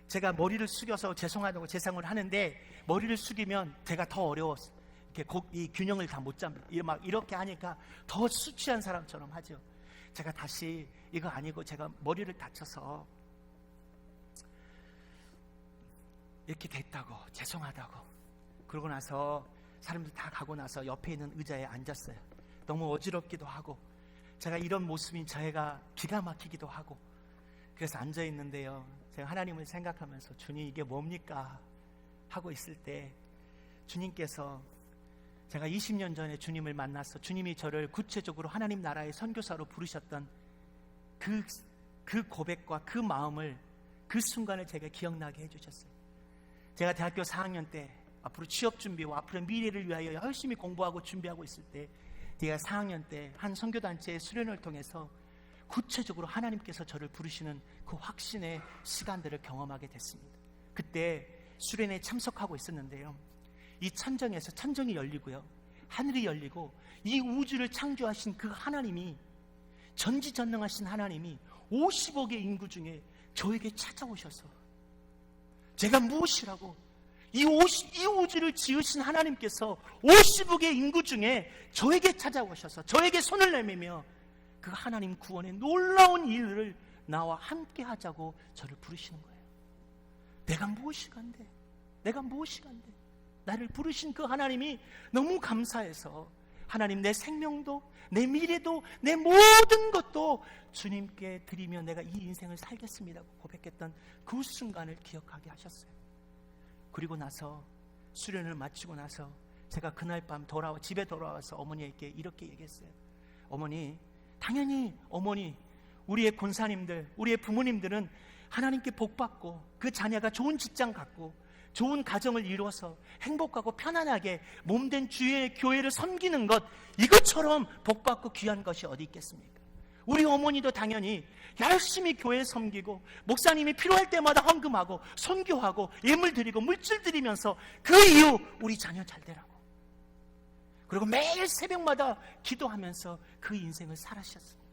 제가 머리를 숙여서 죄송하다고 재상을 하는데 머리를 숙이면 제가 더 어려웠어요. 이렇게 이 균형을 다 못 잡는, 막 이렇게 하니까 더 술 취한 사람처럼 하죠. 제가 다시 이거 아니고 제가 머리를 다쳐서 이렇게 됐다고, 죄송하다고. 그러고 나서 사람들 다 가고 나서 옆에 있는 의자에 앉았어요. 너무 어지럽기도 하고 제가 이런 모습인 저희가 기가 막히기도 하고, 그래서 앉아 있는데요, 제가 하나님을 생각하면서 주님 이게 뭡니까 하고 있을 때 주님께서, 제가 20년 전에 주님을 만나서 주님이 저를 구체적으로 하나님 나라의 선교사로 부르셨던 그 고백과 그 마음을, 그 순간을 제가 기억나게 해주셨어요. 제가 대학교 4학년 때 앞으로 취업 준비와 앞으로 미래를 위하여 열심히 공부하고 준비하고 있을 때, 제가 4학년 때 한 선교단체의 수련을 통해서 구체적으로 하나님께서 저를 부르시는 그 확신의 시간들을 경험하게 됐습니다. 그때 수련에 참석하고 있었는데요, 이 천정에서 천정이 열리고요, 하늘이 열리고 이 우주를 창조하신 그 하나님이, 전지전능하신 하나님이 50억의 인구 중에 저에게 찾아오셔서, 제가 무엇이라고, 이 우주를 지으신 하나님께서 50억의 인구 중에 저에게 찾아오셔서 저에게 손을 내밀며 그 하나님 구원의 놀라운 일을 나와 함께 하자고 저를 부르시는 거예요. 내가 무엇이간데, 나를 부르신 그 하나님이 너무 감사해서, 하나님 내 생명도 내 미래도 내 모든 것도 주님께 드리며 내가 이 인생을 살겠습니다 고백했던 그 순간을 기억하게 하셨어요. 그리고 나서 수련을 마치고 나서 제가 그날 밤 집에 돌아와서 어머니에게 이렇게 얘기했어요. 어머니, 당연히 어머니, 우리의 권사님들, 우리의 부모님들은 하나님께 복받고 그 자녀가 좋은 직장 갖고 좋은 가정을 이루어서 행복하고 편안하게 몸된 주의 교회를 섬기는 것, 이것처럼 복받고 귀한 것이 어디 있겠습니까? 우리 어머니도 당연히 열심히 교회 섬기고 목사님이 필요할 때마다 헌금하고 선교하고 예물 드리고 물질 드리면서 그 이후 우리 자녀 잘 되라고, 그리고 매일 새벽마다 기도하면서 그 인생을 살아셨습니다.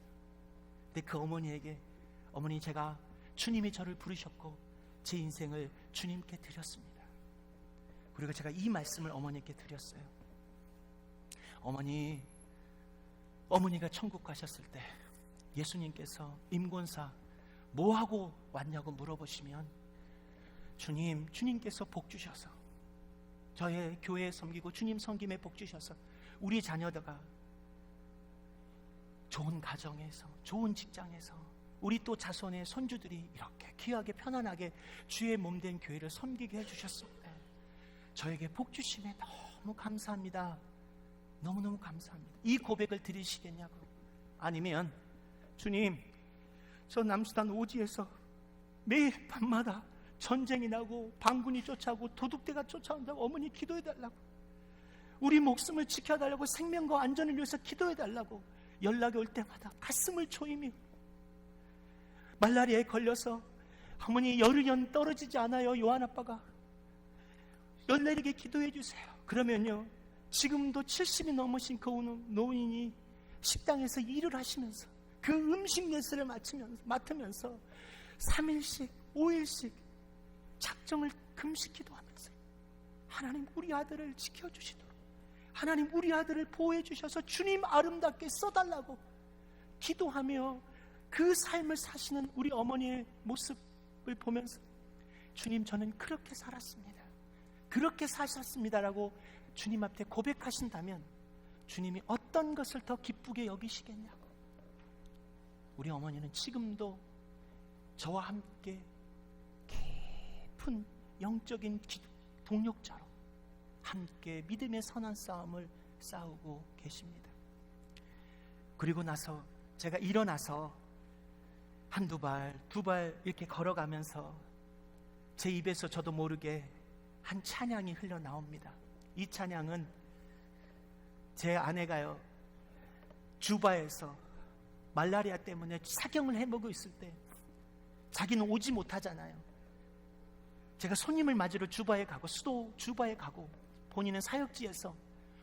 근데 그 어머니에게, 어머니, 제가 주님이 저를 부르셨고 제 인생을 주님께 드렸습니다. 그리고 제가 이 말씀을 어머니께 드렸어요. 어머니가 천국 가셨을 때 예수님께서 임권사 뭐하고 왔냐고 물어보시면, 주님께서 복 주셔서 저의 교회에 섬기고 주님 섬김에 복 주셔서 우리 자녀들과 좋은 가정에서, 좋은 직장에서, 우리 또 자손의 손주들이 이렇게 귀하게 편안하게 주의 몸된 교회를 섬기게 해주셨습니다. 저에게 복 주심에 너무 감사합니다. 너무너무 감사합니다. 이 고백을 드리시겠냐고. 아니면, 주님, 저 남수단 오지에서 매일 밤마다 전쟁이 나고 반군이 쫓아오고 도둑대가 쫓아온다고 어머니 기도해달라고, 우리 목숨을 지켜달라고, 생명과 안전을 위해서 기도해달라고 연락이 올 때마다 가슴을 조이며, 말라리아에 걸려서 어머니 열흘 떨어지지 않아요, 요한 아빠가 열 내리게 기도해 주세요. 그러면요, 지금도 70이 넘으신 그 노인이 식당에서 일을 하시면서 그 음식 예술을 맡으면서 3일씩 5일씩 작정을 금식 기도하면서 하나님 우리 아들을 지켜주시도록, 하나님 우리 아들을 보호해 주셔서 주님 아름답게 써달라고 기도하며 그 삶을 사시는 우리 어머니의 모습을 보면서 주님, 저는 그렇게 살았습니다, 그렇게 사셨습니다라고 주님 앞에 고백하신다면 주님이 어떤 것을 더 기쁘게 여기시겠냐고. 우리 어머니는 지금도 저와 함께 깊은 영적인 동력자로 함께 믿음의 선한 싸움을 싸우고 계십니다. 그리고 나서 제가 일어나서 한두 발, 두 발 이렇게 걸어가면서 제 입에서 저도 모르게 한 찬양이 흘러나옵니다. 이 찬양은 제 아내가요, 주바에서 말라리아 때문에 사경을 해먹고 있을 때 자기는 오지 못하잖아요. 제가 손님을 맞으러 주바에 가고, 수도 주바에 가고, 본인은 사역지에서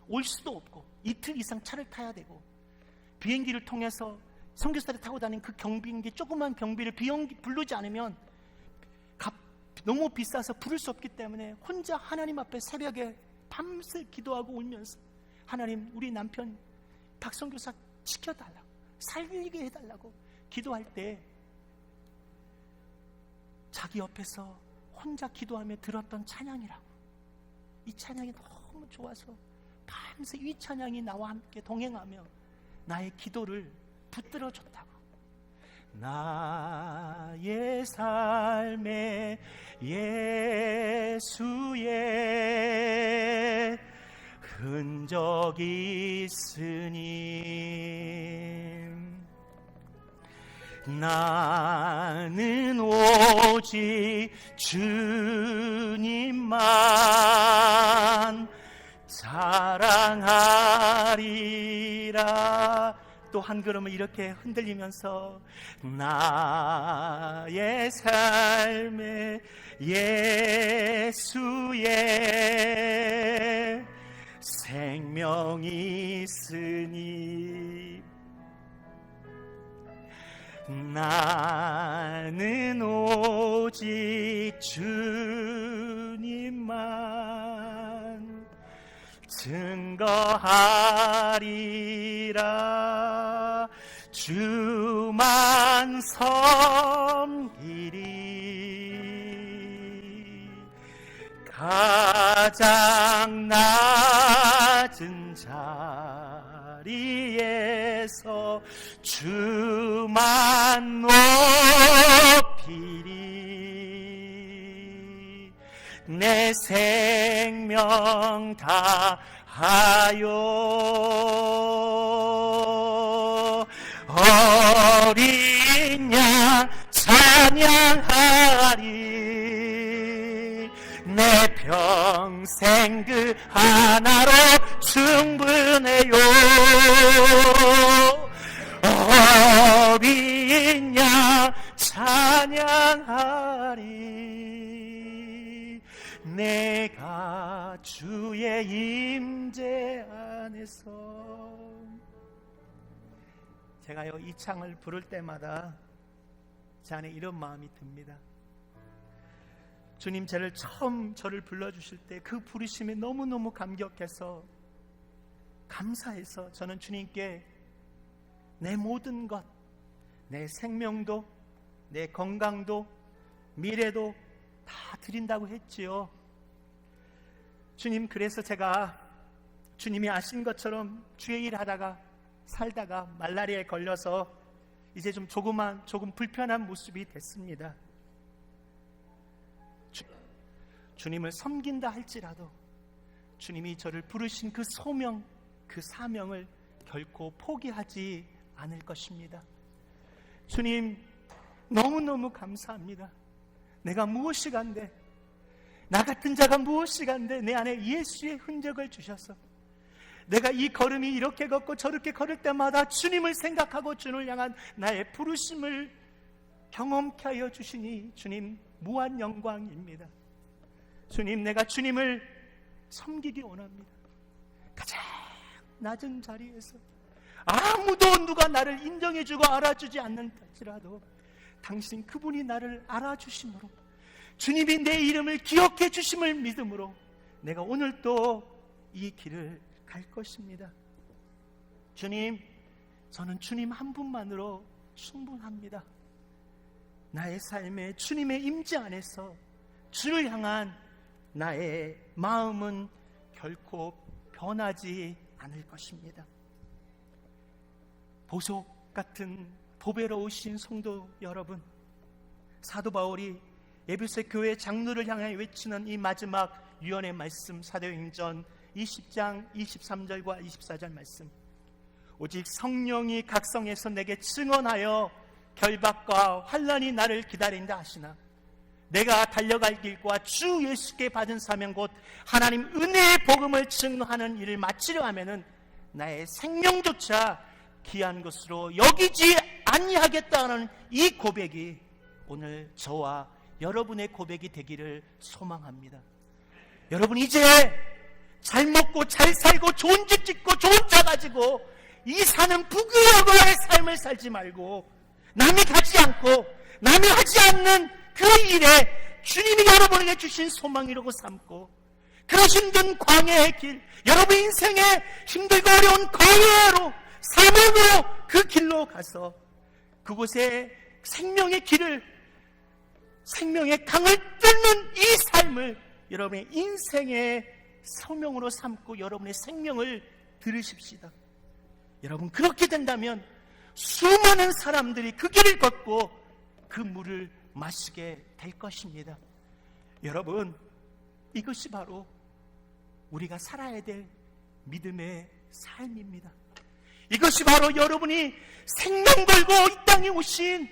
올 수도 없고 이틀 이상 차를 타야 되고, 비행기를 통해서 선교사들이 타고 다니는 그 경비인기, 조그만 경비를 비행기 부르지 않으면 너무 비싸서 부를 수 없기 때문에 혼자 하나님 앞에 새벽에 밤새 기도하고 울면서, 하나님 우리 남편 박선교사 지켜달라고, 살리게 해달라고 기도할 때 자기 옆에서 혼자 기도하며 들었던 찬양이라고. 이 찬양이 너무 좋아서 밤새 이 찬양이 나와 함께 동행하며 나의 기도를 붙들어줬다고. 나의 삶에 예수의 흔적이 있으니 나는 오직 주님만 자랑하리라. 또 한 걸음을 이렇게 흔들리면서 나의 삶에 예수의 생명이 있으니 나는 오직 주님만 증거하리라. 주만 섬기리. 가장 낮은 자리에서 주만 높이리. 내 생명 다하여 어린 양 찬양하리. 내 평생 그 하나로 충분해요. 어린 양 찬양하리. 내가 주의 임재 안에서. 제가요 이 창을 부를 때마다 제 안에 이런 마음이 듭니다. 주님, 처음 저를 불러주실 때 그 부르심에 너무너무 감격해서 감사해서 저는 주님께 내 모든 것, 내 생명도, 내 건강도, 미래도 다 드린다고 했지요. 주님, 그래서 제가 주님이 아신 것처럼 주의 일 하다가 살다가 말라리아에 걸려서 이제 조금 불편한 모습이 됐습니다. 주님을 섬긴다 할지라도 주님이 저를 부르신 그 소명, 그 사명을 결코 포기하지 않을 것입니다. 주님, 너무너무 감사합니다. 내가 무엇이 간데, 나 같은 자가 무엇이 간데 내 안에 예수의 흔적을 주셔서 내가 이 걸음이 이렇게 걷고 저렇게 걸을 때마다 주님을 생각하고 주님을 향한 나의 부르심을 경험케 하여 주시니 주님 무한 영광입니다. 주님, 내가 주님을 섬기기 원합니다. 가장 낮은 자리에서 아무도 누가 나를 인정해주고 알아주지 않는지라도 당신 그분이 나를 알아주심으로 주님이 내 이름을 기억해 주심을 믿음으로 내가 오늘 또 이 길을 갈 것입니다. 주님, 저는 주님 한 분만으로 충분합니다. 나의 삶에 주님의 임재 안에서 주를 향한 나의 마음은 결코 변하지 않을 것입니다. 보석 같은 보배로우신 성도 여러분, 사도 바울이 에베소 교회 장로를 향해 외치는 이 마지막 유언의 말씀, 사도행전 20장 23절과 24절 말씀, 오직 성령이 각성해서 내게 증언하여 결박과 환난이 나를 기다린다 하시나 내가 달려갈 길과 주 예수께 받은 사명 곧 하나님 은혜의 복음을 증거하는 일을 마치려 하면은 나의 생명조차 귀한 것으로 여기지 아니하겠다는 이 고백이 오늘 저와 여러분의 고백이 되기를 소망합니다. 여러분, 이제 잘 먹고 잘 살고 좋은 집 짓고 좋은 차 가지고 이 사는 부귀영화의 삶을 살지 말고 남이 가지 않고 남이 하지 않는 그 일에 주님이 여러분에게 주신 소망이라고 삼고 그러신 분 광야의 길, 여러분 인생의 힘들고 어려운 광야로 사명으로 그 길로 가서 그곳에 생명의 길을, 생명의 강을 뚫는 이 삶을 여러분의 인생의 소명으로 삼고 여러분의 생명을 들으십시다. 여러분, 그렇게 된다면 수많은 사람들이 그 길을 걷고 그 물을 마시게 될 것입니다. 여러분, 이것이 바로 우리가 살아야 될 믿음의 삶입니다. 이것이 바로 여러분이 생명 걸고 이 땅에 오신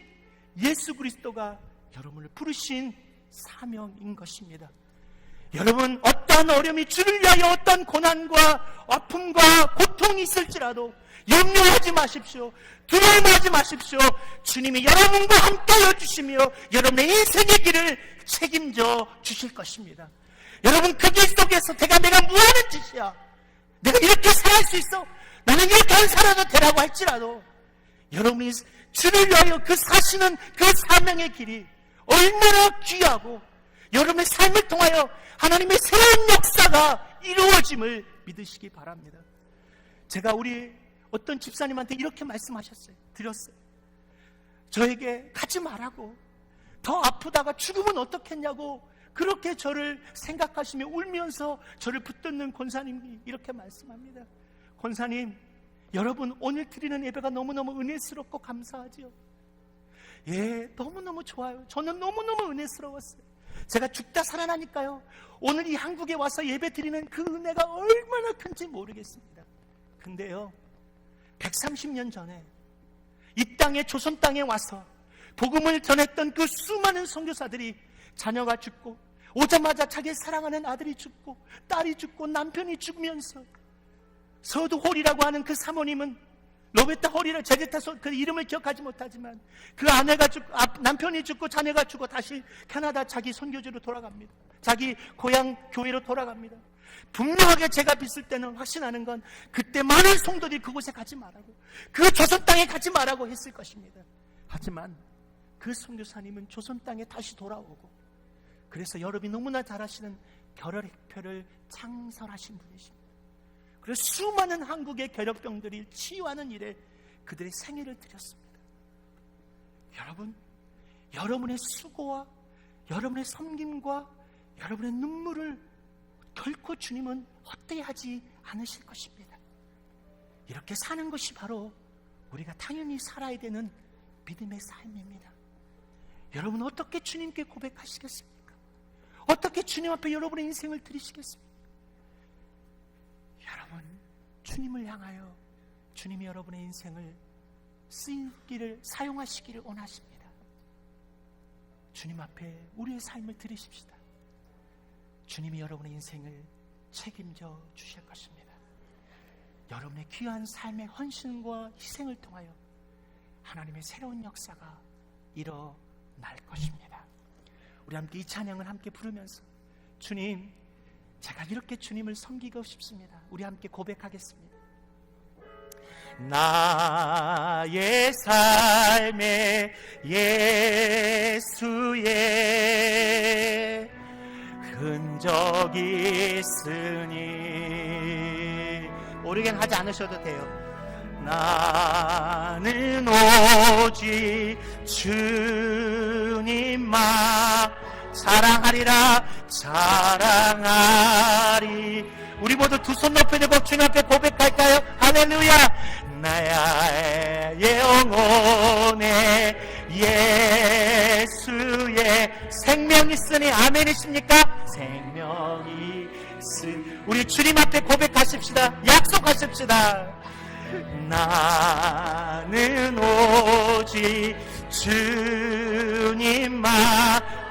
예수 그리스도가 여러분을 부르신 사명인 것입니다. 여러분, 어떠한 어려움이 주를 위하여 어떤 고난과 아픔과 고통이 있을지라도 염려하지 마십시오. 두려움하지 마십시오. 주님이 여러분과 함께하여 주시며 여러분의 인생의 길을 책임져 주실 것입니다. 여러분, 그 길 속에서 내가 뭐하는 짓이야, 내가 이렇게 살아갈 수 있어, 나는 이렇게 안 살아도 되라고 할지라도 여러분이 주를 위하여 그 사시는 그 사명의 길이 얼마나 귀하고 여러분의 삶을 통하여 하나님의 새로운 역사가 이루어짐을 믿으시기 바랍니다. 제가 우리 어떤 집사님한테 이렇게 말씀하셨어요. 드렸어요. 저에게 가지 말라고, 더 아프다가 죽으면 어떻겠냐고 그렇게 저를 생각하시며 울면서 저를 붙드는 권사님이 이렇게 말씀합니다. 권사님, 여러분 오늘 드리는 예배가 너무너무 은혜스럽고 감사하죠. 예, 너무너무 좋아요. 저는 너무너무 은혜스러웠어요. 제가 죽다 살아나니까요, 오늘 이 한국에 와서 예배 드리는 그 은혜가 얼마나 큰지 모르겠습니다. 근데요, 130년 전에 이 땅에, 조선 땅에 와서 복음을 전했던 그 수많은 선교사들이 자녀가 죽고 오자마자 자기 사랑하는 아들이 죽고 딸이 죽고 남편이 죽으면서 서두 홀이라고 하는 그 사모님은 로베타 홀이라, 제데타 그 이름을 기억하지 못하지만 그 아내가 죽고 남편이 죽고 자녀가 죽고 다시 캐나다 자기 선교지로 돌아갑니다. 자기 고향 교회로 돌아갑니다. 분명하게 제가 뵀을 때는 확신하는 건 그때 많은 성도들이 그곳에 가지 말라고, 그 조선 땅에 가지 말라고 했을 것입니다. 하지만 그 선교사님은 조선 땅에 다시 돌아오고, 그래서 여러분이 너무나 잘 아시는 결혈표를 창설하신 분이십니다. 그래서 수많은 한국의 결핵병들이 치유하는 일에 그들의 생애를 드렸습니다. 여러분, 여러분의 수고와 여러분의 섬김과 여러분의 눈물을 결코 주님은 헛되이 하지 않으실 것입니다. 이렇게 사는 것이 바로 우리가 당연히 살아야 되는 믿음의 삶입니다. 여러분, 어떻게 주님께 고백하시겠습니까? 어떻게 주님 앞에 여러분의 인생을 드리시겠습니까? 여러분, 주님을 향하여 주님이 여러분의 인생을 쓰기를, 사용하시기를 원하십니다. 주님 앞에 우리의 삶을 드리십시다. 주님이 여러분의 인생을 책임져 주실 것입니다. 여러분의 귀한 삶의 헌신과 희생을 통하여 하나님의 새로운 역사가 일어날 것입니다. 우리 함께 이 찬양을 함께 부르면서, 주님, 제가 이렇게 주님을 섬기고 싶습니다. 우리 함께 고백하겠습니다. 나의 삶에 예수의 흔적이 있으니 모르긴 하지 않으셔도 돼요. 나는 오직 주님만 사랑하리라 사랑하리. 우리 모두 두 손 높이 들고 주님 앞에 고백할까요? 할렐루야. 나의 영혼에 예수의 생명이 있으니 아멘이십니까? 생명이 있으니 우리 주님 앞에 고백하십시다. 약속하십시다. 나는 오직 주님만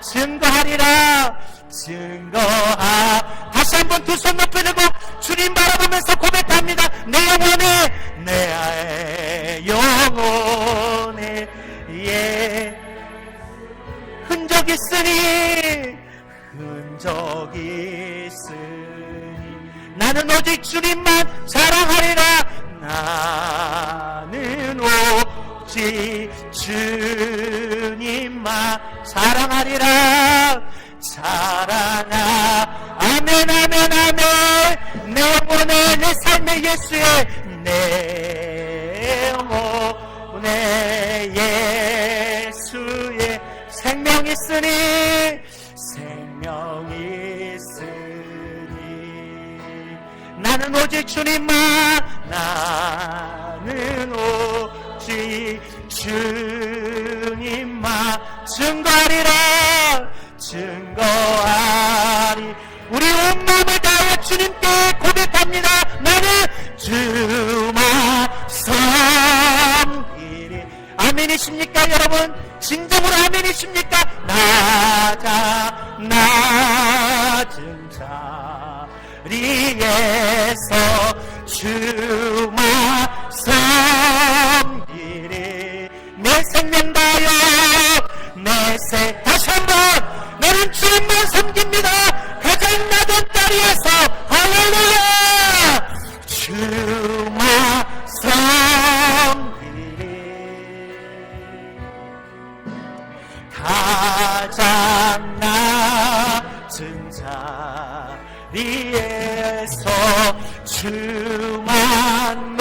증거하리라 증거하. 다시 한번 두 손 높이 들고 주님 바라보면서 고백합니다. 내 영혼에 예 흔적이 있으니 흔적이 있으니 나는 오직 주님만 사랑하리라. 나는 오직 주님만 사랑하리라 사랑하. 아멘 아멘 아멘. 내 영혼에 내 삶의 예수의 내 영혼에 예수의 생명이 있으니 생명이 있으니 나는 오직 주님만 나는 오직 주님만 증거하리라 증거하리. 우리 온 마음을 다해 주님께 고백합니다. 나는 주만 섬기리. 아멘이십니까 여러분? 진정으로 아멘이십니까? 낮은 자리에서 주만 섬기리. 내 생명 다여 다시 한번 나는 주님만 섬깁니다. 가장 낮은 자리에서 할렐루야 주만 섬기리. 가장 낮은 자리에서 주만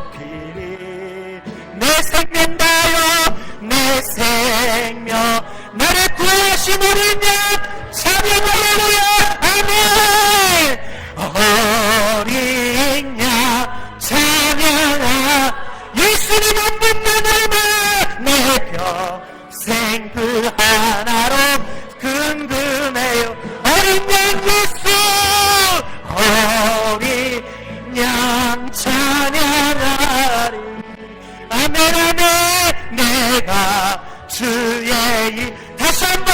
높이리. 내 생명 다여 내 생명 나를 구하신 우리 양 찬양 할렐루야 아멘. 어린 양 찬양하. 예수님 한 분만을 내 평생 그 하나로 근근해요. 어린 양 예수 어린 양 찬양하리. 아멘 아멘. 내가 주의 일 다시 한번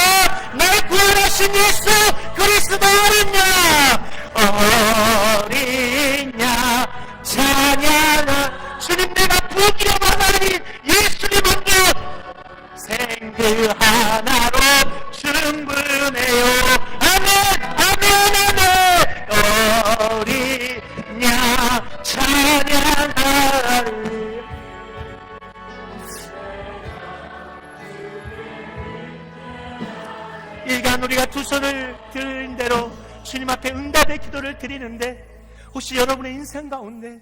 날 구원하신 예수 그리스도 어린 양 찬양하. 주님 내가 부기름 하나님 예수님 먼저 생그 하나로 충분해요. 아멘 아멘 아멘. 어린 양 찬양하리. 일간 우리가 두 손을 드린 대로 주님 앞에 응답의 기도를 드리는데 혹시 여러분의 인생 가운데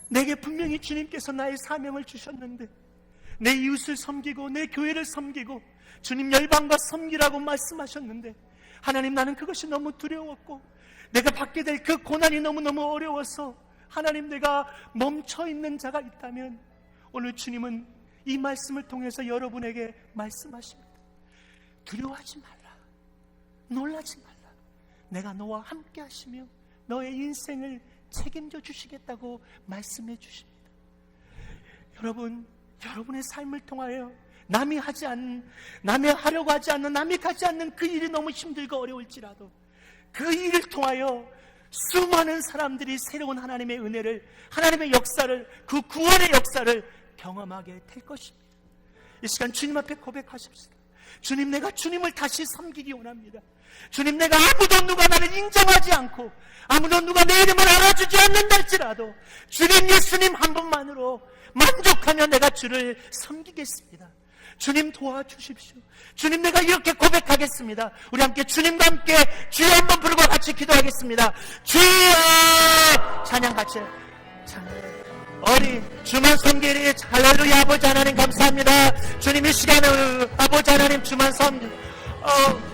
내게 분명히 주님께서 나의 사명을 주셨는데 내 이웃을 섬기고 내 교회를 섬기고 주님 열방과 섬기라고 말씀하셨는데 하나님 나는 그것이 너무 두려웠고 내가 받게 될 그 고난이 너무너무 어려워서 하나님 내가 멈춰있는 자가 있다면 오늘 주님은 이 말씀을 통해서 여러분에게 말씀하십니다. 두려워하지 말라. 놀라지 말라. 내가 너와 함께 하시며 너의 인생을 책임져 주시겠다고 말씀해 주십니다. 여러분, 여러분의 삶을 통하여 남이 하려고 하지 않는, 남이 가지 않는 그 일이 너무 힘들고 어려울지라도 그 일을 통하여 수많은 사람들이 새로운 하나님의 은혜를, 하나님의 역사를, 그 구원의 역사를 경험하게 될 것입니다. 이 시간 주님 앞에 고백하십시다. 주님, 내가 주님을 다시 섬기기 원합니다. 주님, 내가 아무도 누가 나를 인정하지 않고 아무도 누가 내 이름을 알아주지 않는다 할지라도 주님 예수님 한 분만으로 만족하며 내가 주를 섬기겠습니다. 주님 도와주십시오. 주님, 내가 이렇게 고백하겠습니다. 우리 함께 주님과 함께 주여 한번 부르고 같이 기도하겠습니다. 주여! 찬양 같이 찬양. 어린 주만 섬기리. 할렐루야. 아버지 하나님 감사합니다. 주님, 이 시간을 아버지 하나님 주만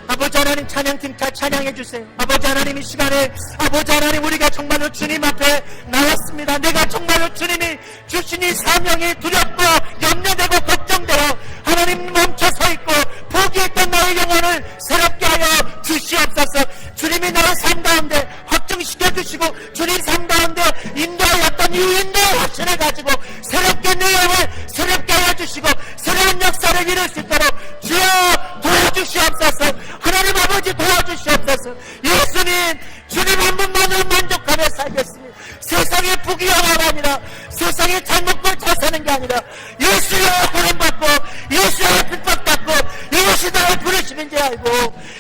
아버지 하나님 찬양팀 잘 찬양해 주세요. 아버지 하나님, 이 시간에 아버지 하나님, 우리가 정말로 주님 앞에 나왔습니다. 내가 정말로 주님이 주신 이 사명이 두렵고 염려되고 걱정되어 하나님 멈춰 서 있고 포기했던 나의 영혼을 새롭게 하여 주시옵소서. 주님이 나의 삶 가운데 확증시켜 주시고 주님 삶 가운데 인도하였던 이 인도의 확신을 가지고 새롭게 내 영혼을 새롭게 하여 주시고 새로운 역사를 이룰 수 있도록 주여 도와주시옵소서. 하나님 아버지 도와주시옵소서. 예수님, 주님 한 분만으로 만족하며 살겠습니다. 세상의 부귀영화가 아니라 세상의 잘못을 잘 사는 게 아니라 예수여 구원받고 예수여 핍박받고 이것이 나의 부르심인지 알고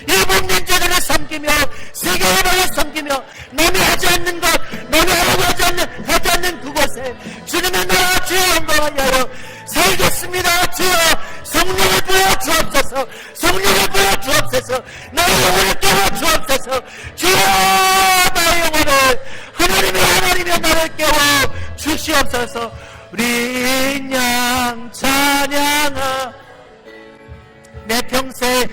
이 몸된 자들을 섬기며 세계의 방을 섬기며 남이 하지 않는 것, 남이 하지 않는 그곳에 주님의 나라 주의 영광을 위하여 살겠습니다. 주여 성령을 부어 주옵소서. 성령을 부어 주옵소서. 나의 영혼을 깨워 주옵소서. 주여 나의 영혼을 하나님이 나를 깨워 주시옵소서. 우리 양 찬양아 내 평생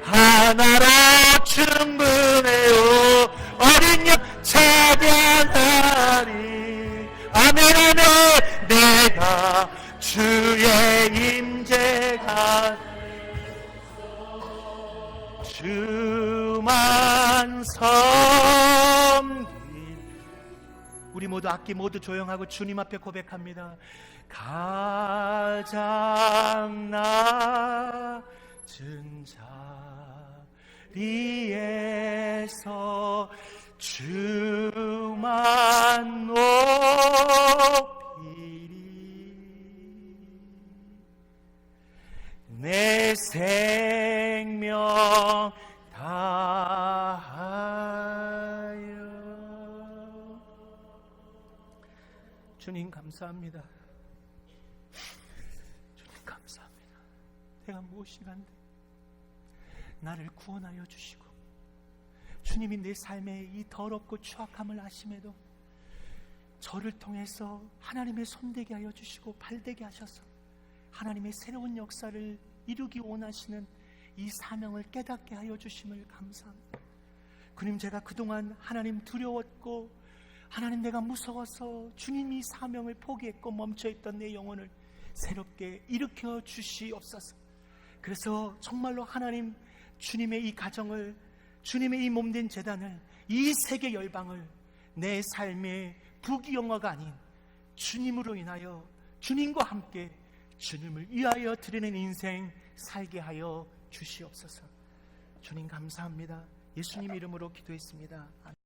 하나로 충분해요. 어린 양 찬양하리. 아멘 아멘. 내가 주의 임재가 주만 섬기. 우리 모두 악기 모두 조용하고 주님 앞에 고백합니다. 가장 낮은 자리에서 주만 높이리. 내 생명 다하여. 주님 감사합니다. 주님 감사합니다. 내가 무엇인가인데 나를 구원하여 주시고 주님이 내 삶의 이 더럽고 추악함을 아심에도 저를 통해서 하나님의 손대게 하여 주시고 발대게 하셔서 하나님의 새로운 역사를 이루기 원하시는 이 사명을 깨닫게 하여 주심을 감사합니다. 주님, 제가 그동안 하나님 두려웠고 하나님 내가 무서워서 주님이 사명을 포기했고 멈춰있던 내 영혼을 새롭게 일으켜 주시옵소서. 그래서 정말로 하나님 주님의 이 가정을, 주님의 이 몸된 재단을, 이 세계 열방을 내 삶의 부귀영화가 아닌 주님으로 인하여 주님과 함께 주님을 위하여 드리는 인생 살게 하여 주시옵소서. 주님 감사합니다. 예수님 이름으로 기도했습니다.